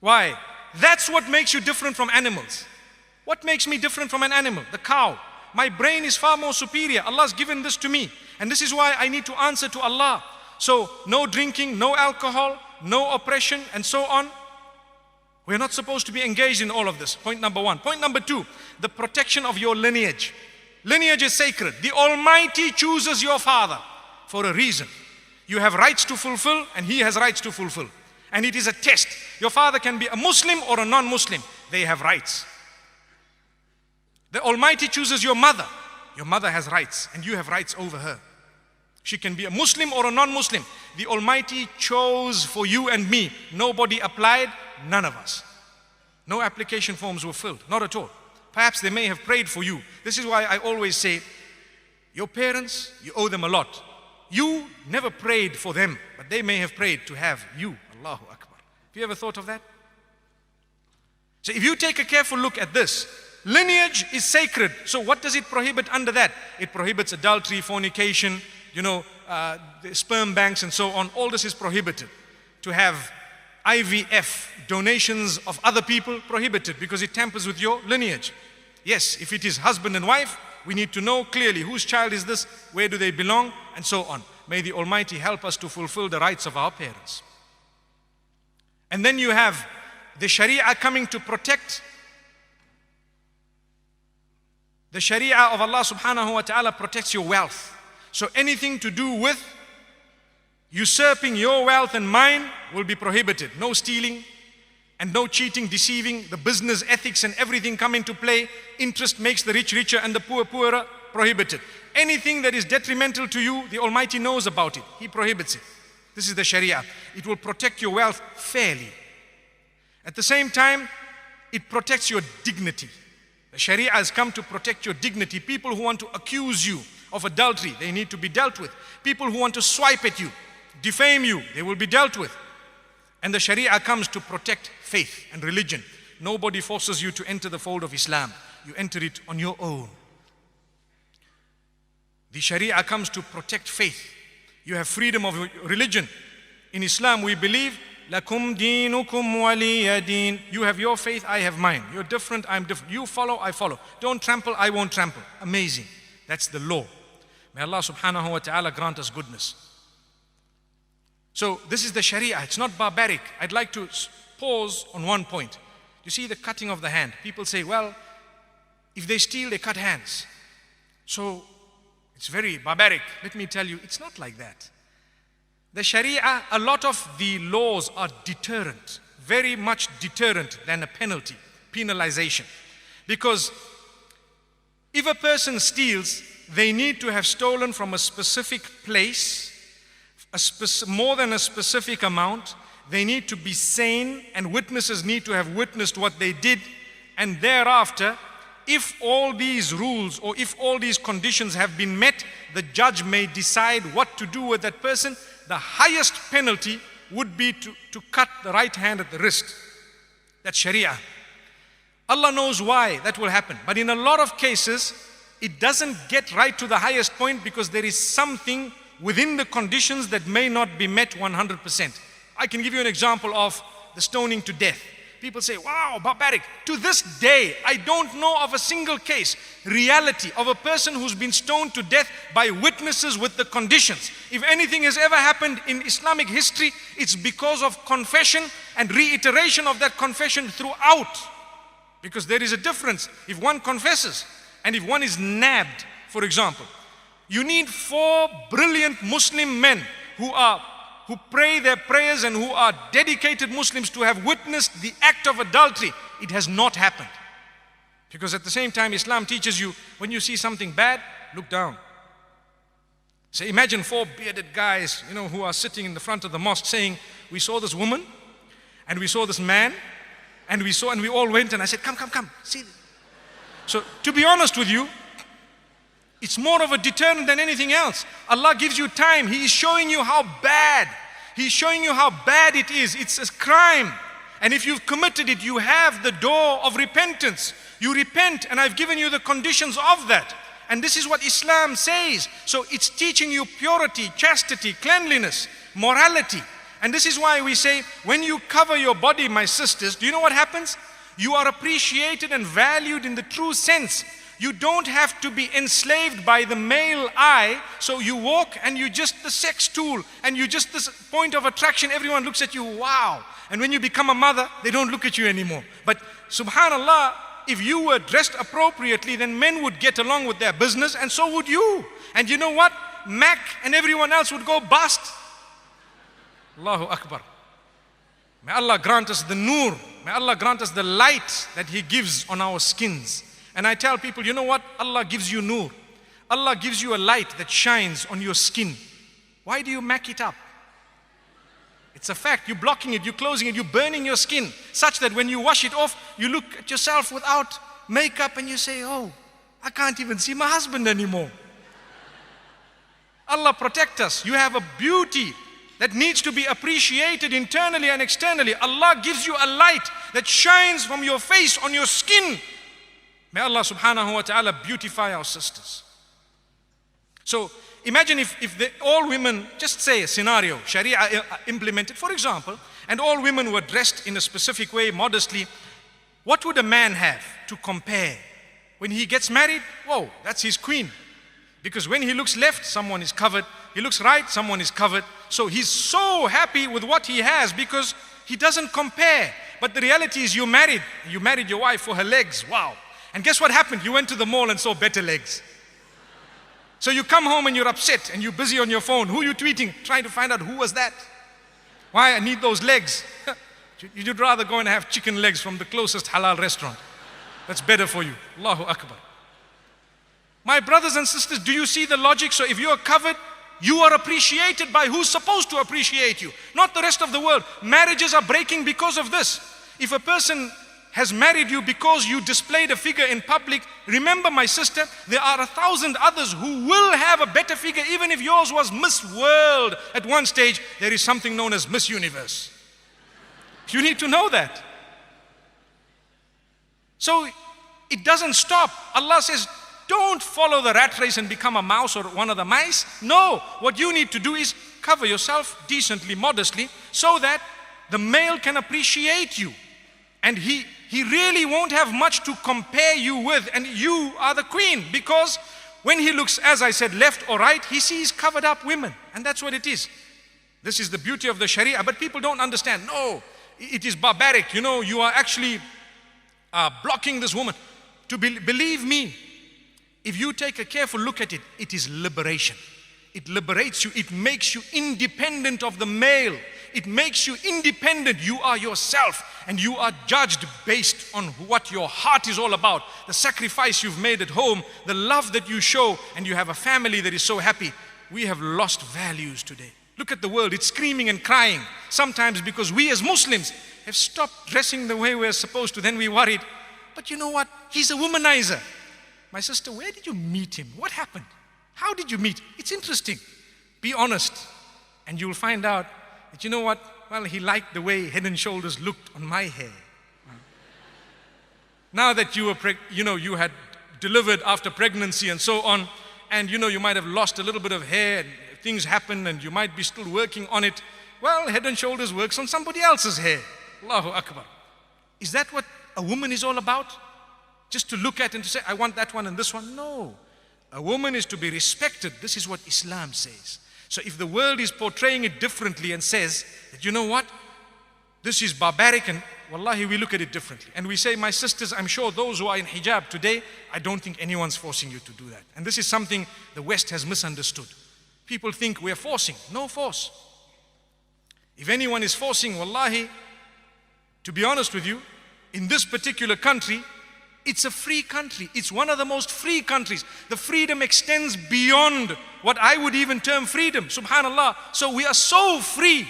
Why? That's what makes you different from animals. What makes me different from an animal? The cow. My brain is far more superior. Allah's given this to me. And this is why I need to answer to Allah. So, no drinking, no alcohol, no oppression, and so on. We're not supposed to be engaged in all of this. Point number one. Point number two, the protection of your lineage. Lineage is sacred. The Almighty chooses your father for a reason. You have rights to fulfill and he has rights to fulfill. And it is a test. Your father can be a Muslim or a non-Muslim. They have rights. The Almighty chooses your mother. Your mother has rights and you have rights over her. She can be a Muslim or a non-Muslim. The Almighty chose for you and me. Nobody applied, none of us. No application forms were filled, not at all. Perhaps they may have prayed for you. This is why I always say, your parents, you owe them a lot. You never prayed for them, but they may have prayed to have you. Allahu Akbar. Have you ever thought of that? So if you take a careful look at this, lineage is sacred. So what does it prohibit under that? It prohibits adultery, fornication, the sperm banks and so on. All this is prohibited. To have IVF, donations of other people, prohibited because it tampers with your lineage. Yes, if it is husband and wife, we need to know clearly whose child is this, where do they belong, and so on. May the Almighty help us to fulfill the rights of our parents. And then you have the Sharia coming to protect. The Sharia of Allah subhanahu wa ta'ala protects your wealth. So anything to do with usurping your wealth and mine will be prohibited. No stealing and no cheating, deceiving. The business ethics and everything come into play. Interest makes the rich richer and the poor poorer. Prohibited. Anything that is detrimental to you, the Almighty knows about it. He prohibits it. This is the Sharia. It will protect your wealth fairly. At the same time, it protects your dignity. The Sharia has come to protect your dignity. People who want to accuse you of adultery, they need to be dealt with. People who want to swipe at you, defame you, they will be dealt with. And the Sharia comes to protect faith and religion. Nobody forces you to enter the fold of Islam. You enter it on your own. The Sharia comes to protect faith. You have freedom of religion. In Islam we believe, Lakum deenukum waliya deen. You have your faith, I have mine. You're different, I'm different. You follow, I follow. Don't trample, I won't trample. Amazing. That's the law. May Allah subhanahu wa ta'ala grant us goodness. So this is the Sharia. It's not barbaric. I'd like to pause on one point. You see the cutting of the hand. People say, well, if they steal, they cut hands. So it's very barbaric. Let me tell you, it's not like that. The Sharia, a lot of the laws are deterrent, very much deterrent than a penalty, penalization. Because if a person steals, they need to have stolen from a specific place, more than a specific amount. They need to be sane and witnesses need to have witnessed what they did. And thereafter, if all these rules or if all these conditions have been met, the judge may decide what to do with that person. The highest penalty would be to cut the right hand at the wrist. That's Sharia. Allah knows why that will happen. But in a lot of cases, it doesn't get right to the highest point because there is something within the conditions that may not be met 100%. I can give you an example of the stoning to death. People say, wow, barbaric. To this day, I don't know of a single case, reality of a person who's been stoned to death by witnesses with the conditions. If anything has ever happened in Islamic history, it's because of confession and reiteration of that confession throughout. Because there is a difference if one confesses and if one is nabbed, for example. You need 4 brilliant Muslim men who pray their prayers and who are dedicated Muslims to have witnessed the act of adultery. It has not happened. Because at the same time, Islam teaches you, when you see something bad, look down. So imagine 4 bearded guys, who are sitting in the front of the mosque saying, we saw this woman and we saw this man and we all went, and I said, come, see. So to be honest with you, it's more of a deterrent than anything else. Allah gives you time. He is showing you how bad. He's showing you how bad it is. It's a crime. And if you've committed it, you have the door of repentance. You repent, and I've given you the conditions of that. And this is what Islam says. So it's teaching you purity, chastity, cleanliness, morality. And this is why we say, when you cover your body, my sisters, do you know what happens? You are appreciated and valued in the true sense. You don't have to be enslaved by the male eye. So you walk and you just the sex tool, and you just this point of attraction. Everyone looks at you, wow. And when you become a mother, they don't look at you anymore. But subhanallah, if you were dressed appropriately, then men would get along with their business, and so would you. And you know what? Mac and everyone else would go bust. Allahu Akbar. May Allah grant us the nur. May Allah grant us the light that He gives on our skins. And I tell people, you know what? Allah gives you nur. Allah gives you a light that shines on your skin. Why do you mac it up? It's a fact. You're blocking it, you're closing it, you're burning your skin, such that when you wash it off, you look at yourself without makeup and you say, oh, I can't even see my husband anymore. Allah protect us. You have a beauty that needs to be appreciated internally and externally. Allah gives you a light that shines from your face on your skin. May Allah subhanahu wa ta'ala beautify our sisters. So imagine if all women, just say a scenario, Sharia implemented, for example, and all women were dressed in a specific way, modestly. What would a man have to compare? When he gets married, whoa, that's his queen. Because when he looks left, someone is covered. He looks right, someone is covered. So he's so happy with what he has because he doesn't compare. But the reality is you married your wife for her legs, wow. And guess what happened? You went to the mall and saw better legs. So you come home and you're upset and you're busy on your phone. Who are you tweeting? Trying to find out who was that. Why? I need those legs. You'd rather go and have chicken legs from the closest halal restaurant. That's better for you. Allahu Akbar. My brothers and sisters, do you see the logic? So if you are covered, you are appreciated by who's supposed to appreciate you, not the rest of the world. Marriages are breaking because of this. If a person has married you because you displayed a figure in public, remember, my sister, there are 1,000 others who will have a better figure. Even if yours was Miss World at one stage, there is something known as Miss Universe. You need to know that. So it doesn't stop. Allah says, don't follow the rat race and become a mouse or one of the mice. No, what you need to do is cover yourself decently, modestly, so that the male can appreciate you. And he really won't have much to compare you with, and you are the queen, because when he looks, as I said, left or right, he sees covered up women, and that's what it is. This is the beauty of the Sharia, but people don't understand. No, it is barbaric. You know, you are actually blocking this woman. Believe me, if you take a careful look at it, it is liberation. It liberates you. It makes you independent of the male. It makes you independent. You are yourself, and you are judged based on what your heart is all about. The sacrifice you've made at home, the love that you show, and you have a family that is so happy. We have lost values today. Look at the world. It's screaming and crying. Sometimes because we as Muslims have stopped dressing the way we're supposed to. Then we worried. But you know what? He's a womanizer. My sister, where did you meet him? What happened? How did you meet? It's interesting. Be honest, and you'll find out that, you know what? Well, he liked the way Head and Shoulders looked on my hair. Now that you were, you had delivered after pregnancy and so on, and you might have lost a little bit of hair, and things happen, and you might be still working on it. Well, Head and Shoulders works on somebody else's hair. Allahu Akbar. Is that what a woman is all about? Just to look at and to say, I want that one and this one? No. A woman is to be respected. This is what Islam says. So if the world is portraying it differently and says that, you know what, this is barbaric, and wallahi, we look at it differently. And we say, my sisters, I'm sure those who are in hijab today, I don't think anyone's forcing you to do that. And this is something the West has misunderstood. People think we're forcing. No force. If anyone is forcing, wallahi, to be honest with you, in this particular country, it's a free country. It's one of the most free countries. The freedom extends beyond what I would even term freedom. Subhanallah. So we are so free,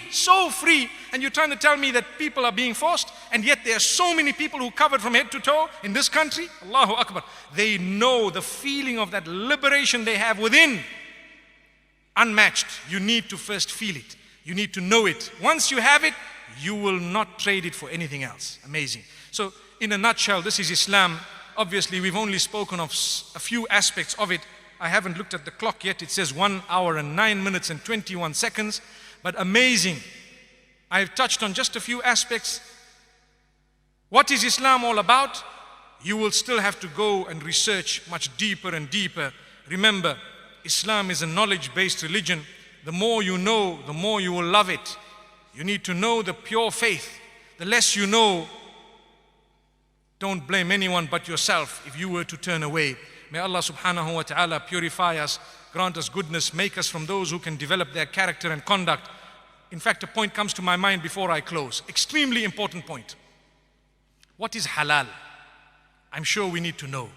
and you're trying to tell me that people are being forced, and yet there are so many people who covered from head to toe in this country. Allahu Akbar. They know the feeling of that liberation they have within. Unmatched. You need to first feel it. You need to know it. Once you have it, you will not trade it for anything else. Amazing. So in a nutshell, this is Islam. Obviously, we've only spoken of a few aspects of it. I haven't looked at the clock yet. It says 1 hour and 9 minutes and 21 seconds. But amazing. I've touched on just a few aspects. What is Islam all about? you will still have to go and research much deeper and deeper. Remember, Islam is a knowledge-based religion. The more you know, the more you will love it. You need to know the pure faith. The less you know, don't blame anyone but yourself if you were to turn away. May Allah subhanahu wa ta'ala purify us, grant us goodness, make us from those who can develop their character and conduct. In fact, a point comes to my mind before I close. Extremely important point. What is halal? I'm sure we need to know.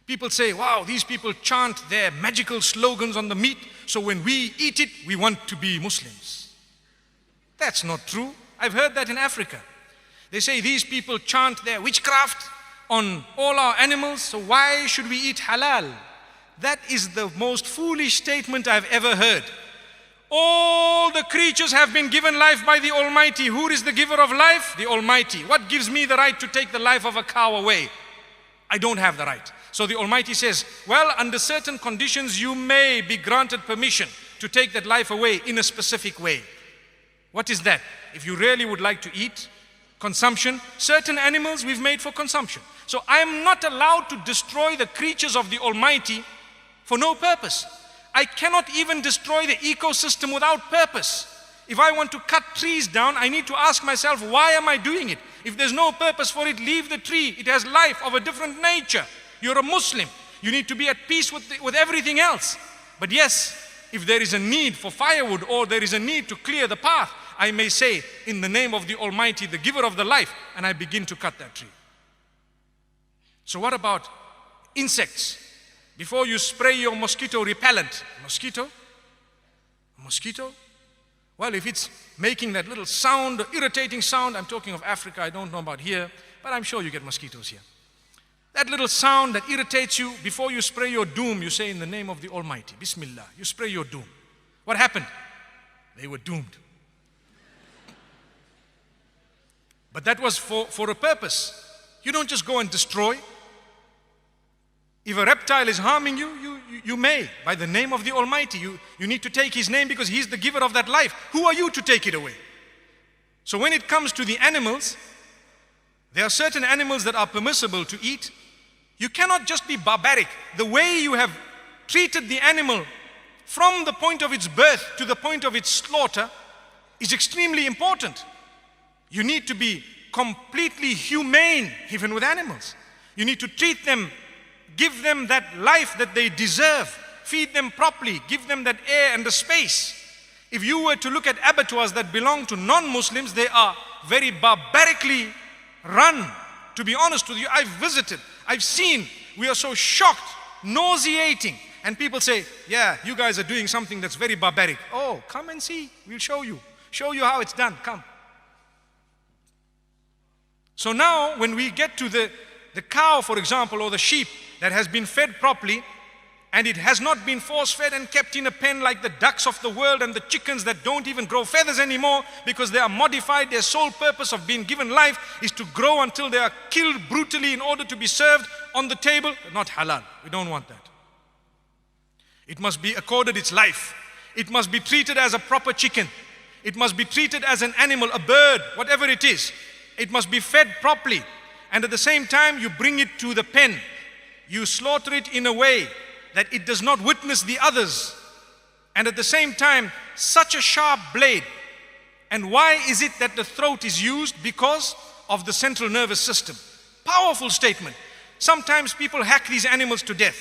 People say, wow, these people chant their magical slogans on the meat, so when we eat it, we want to be Muslims. That's not true. I've heard that in Africa. They say these people chant their witchcraft on all our animals, so why should we eat halal? That is the most foolish statement I've ever heard. All the creatures have been given life by the Almighty. Who is the giver of life? The Almighty. What gives me the right to take the life of a cow away? I don't have the right. So the Almighty says, well, under certain conditions, you may be granted permission to take that life away in a specific way. What is that? If you really would like to eat, consumption, certain animals we've made for consumption. So I am not allowed to destroy the creatures of the Almighty for no purpose. I cannot even destroy the ecosystem without purpose. If I want to cut trees down, I need to ask myself, why am I doing it? If there's no purpose for it, leave the tree. It has life of a different nature. You're a Muslim. You need to be at peace with everything else. But yes, if there is a need for firewood or there is a need to clear the path, I may say, in the name of the Almighty, the giver of the life, and I begin to cut that tree. So what about insects? Before you spray your mosquito repellent, mosquito? Well, if it's making that little sound, irritating sound, I'm talking of Africa, I don't know about here, but I'm sure you get mosquitoes here. That little sound that irritates you, before you spray your doom, you say in the name of the Almighty, Bismillah, you spray your doom. What happened? They were doomed. But that was for a purpose. You don't just go and destroy. If a reptile is harming you, you may. By the name of the Almighty, you need to take His name because He's the giver of that life. Who are you to take it away? So when it comes to the animals, there are certain animals that are permissible to eat. You cannot just be barbaric. The way you have treated the animal from the point of its birth to the point of its slaughter is extremely important. You need to be completely humane even with animals. You need to treat them, give them that life that they deserve, feed them properly, give them that air and the space. If you were to look at abattoirs that belong to non-Muslims, they are very barbarically run. To be honest with you, I've visited, I've seen, we are so shocked, nauseating. And people say, yeah, you guys are doing something that's very barbaric. Oh, come and see, we'll show you how it's done, come. So now when we get to the cow, for example, or the sheep that has been fed properly, and it has not been force-fed and kept in a pen like the ducks of the world and the chickens that don't even grow feathers anymore because they are modified. Their sole purpose of being given life is to grow until they are killed brutally in order to be served on the table. Not halal. We don't want that. It must be accorded its life. It must be treated as a proper chicken. It must be treated as an animal, a bird, whatever it is. It must be fed properly. And at the same time, you bring it to the pen. You slaughter it in a way that it does not witness the others. And at the same time, such a sharp blade. And why is it that the throat is used? Because of the central nervous system. Powerful statement. Sometimes people hack these animals to death.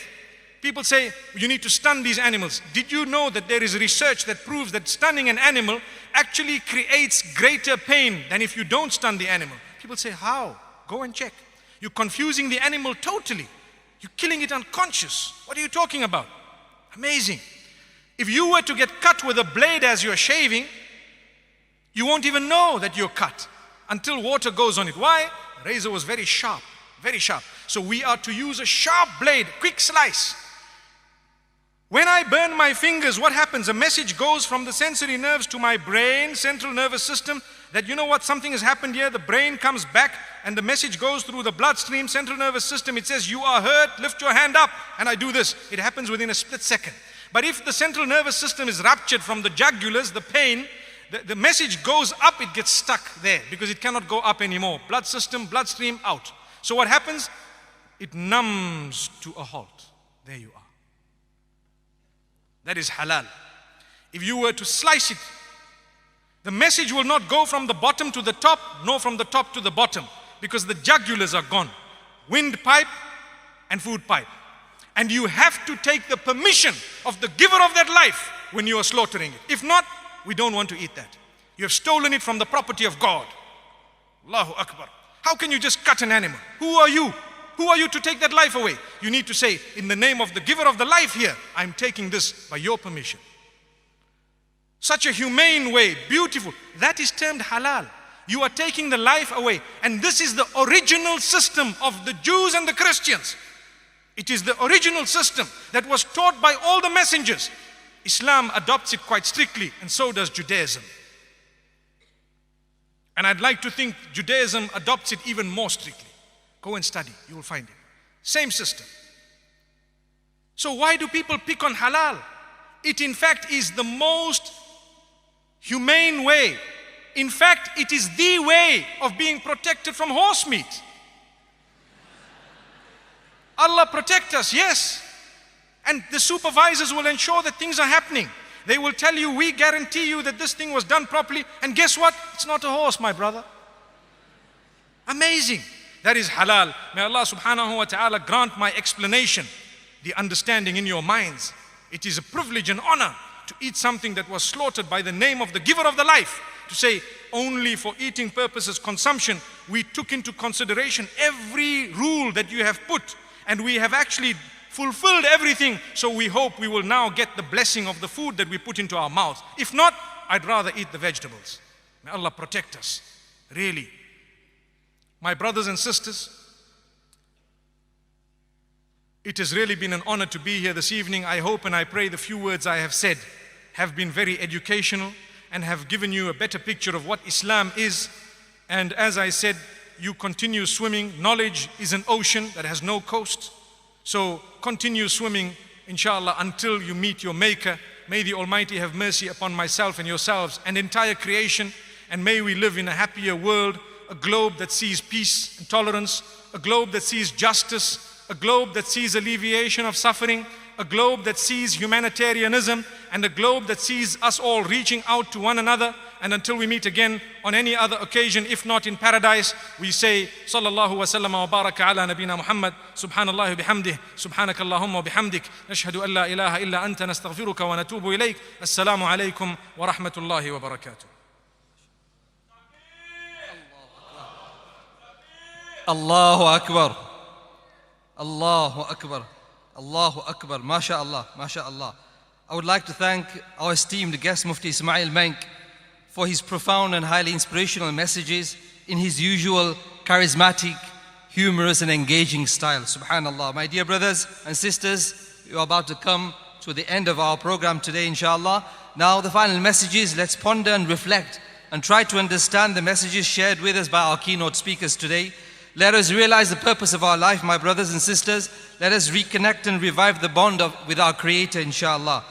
People say, you need to stun these animals. Did you know that there is research that proves that stunning an animal actually creates greater pain than if you don't stun the animal? People say, how? Go and check. You're confusing the animal totally. You're killing it unconscious. What are you talking about? Amazing. If you were to get cut with a blade as you're shaving, you won't even know that you're cut until water goes on it. Why? The razor was very sharp, very sharp. So we are to use a sharp blade, quick slice. When I burn my fingers, what happens? A message goes from the sensory nerves to my brain, central nervous system, that you know what, something has happened here. The brain comes back and the message goes through the bloodstream, central nervous system. It says, you are hurt, lift your hand up. And I do this. It happens within a split second. But if the central nervous system is ruptured from the jugulars, the pain, the message goes up, it gets stuck there because it cannot go up anymore. Blood system, bloodstream, out. So what happens? it numbs to a halt. There you are. That is halal. If you were to slice it, the message will not go from the bottom to the top, nor from the top to the bottom, because the jugulars are gone. Windpipe and food pipe. And you have to take the permission of the giver of that life when you are slaughtering it. If not, we don't want to eat that. You have stolen it from the property of God. Allahu Akbar. How can you just cut an animal? Who are you? Who are you to take that life away? You need to say, in the name of the giver of the life here, I'm taking this by your permission. Such a humane way, beautiful. That is termed halal. You are taking the life away. And this is the original system of the Jews and the Christians. It is the original system that was taught by all the messengers. Islam adopts it quite strictly, and so does Judaism. And I'd like to think Judaism adopts it even more strictly. Go and study, you will find it. Same system. So why do people pick on halal? It in fact is the most humane way. In fact, it is the way of being protected from horse meat. Allah protect us, yes. And the supervisors will ensure that things are happening. They will tell you, we guarantee you that this thing was done properly. And guess what? It's not a horse, my brother. Amazing. That is halal. May Allah subhanahu wa ta'ala grant my explanation, the understanding in your minds. It is a privilege and honor to eat something that was slaughtered by the name of the giver of the life. To say only for eating purposes, consumption, we took into consideration every rule that you have put, and we have actually fulfilled everything. So we hope we will now get the blessing of the food that we put into our mouths. If not, I'd rather eat the vegetables. May Allah protect us. Really. My brothers and sisters, it has really been an honor to be here this evening. I hope and I pray the few words I have said have been very educational and have given you a better picture of what Islam is. And as I said, you continue swimming. Knowledge is an ocean that has no coast. So continue swimming, inshallah, until you meet your Maker. May the Almighty have mercy upon myself and yourselves and entire creation. And may we live in a happier world, a globe that sees peace and tolerance, a globe that sees justice, a globe that sees alleviation of suffering, a globe that sees humanitarianism, and a globe that sees us all reaching out to one another. And until we meet again on any other occasion, if not in paradise, we say, Sallallahu wa sallam wa baraka ala nabina Muhammad, Subhanallah bihamdih, Subhanakallahumma wa bihamdik, Nashhadu an la ilaha illa anta nastaghfiruka wa natubu ilayk. Assalamu alaikum wa rahmatullahi wa barakatuh. Allahu Akbar. Allahu Akbar. Allahu Akbar. MashaAllah. MashaAllah. I would like to thank our esteemed guest Mufti Menk for his profound and highly inspirational messages in his usual charismatic, humorous and engaging style. Subhanallah. My dear brothers and sisters, we are about to come to the end of our program today, inshallah. Now the final messages, let's ponder and reflect and try to understand the messages shared with us by our keynote speakers today. Let us realize the purpose of our life, my brothers and sisters. Let us reconnect and revive the bond with our Creator, inshallah.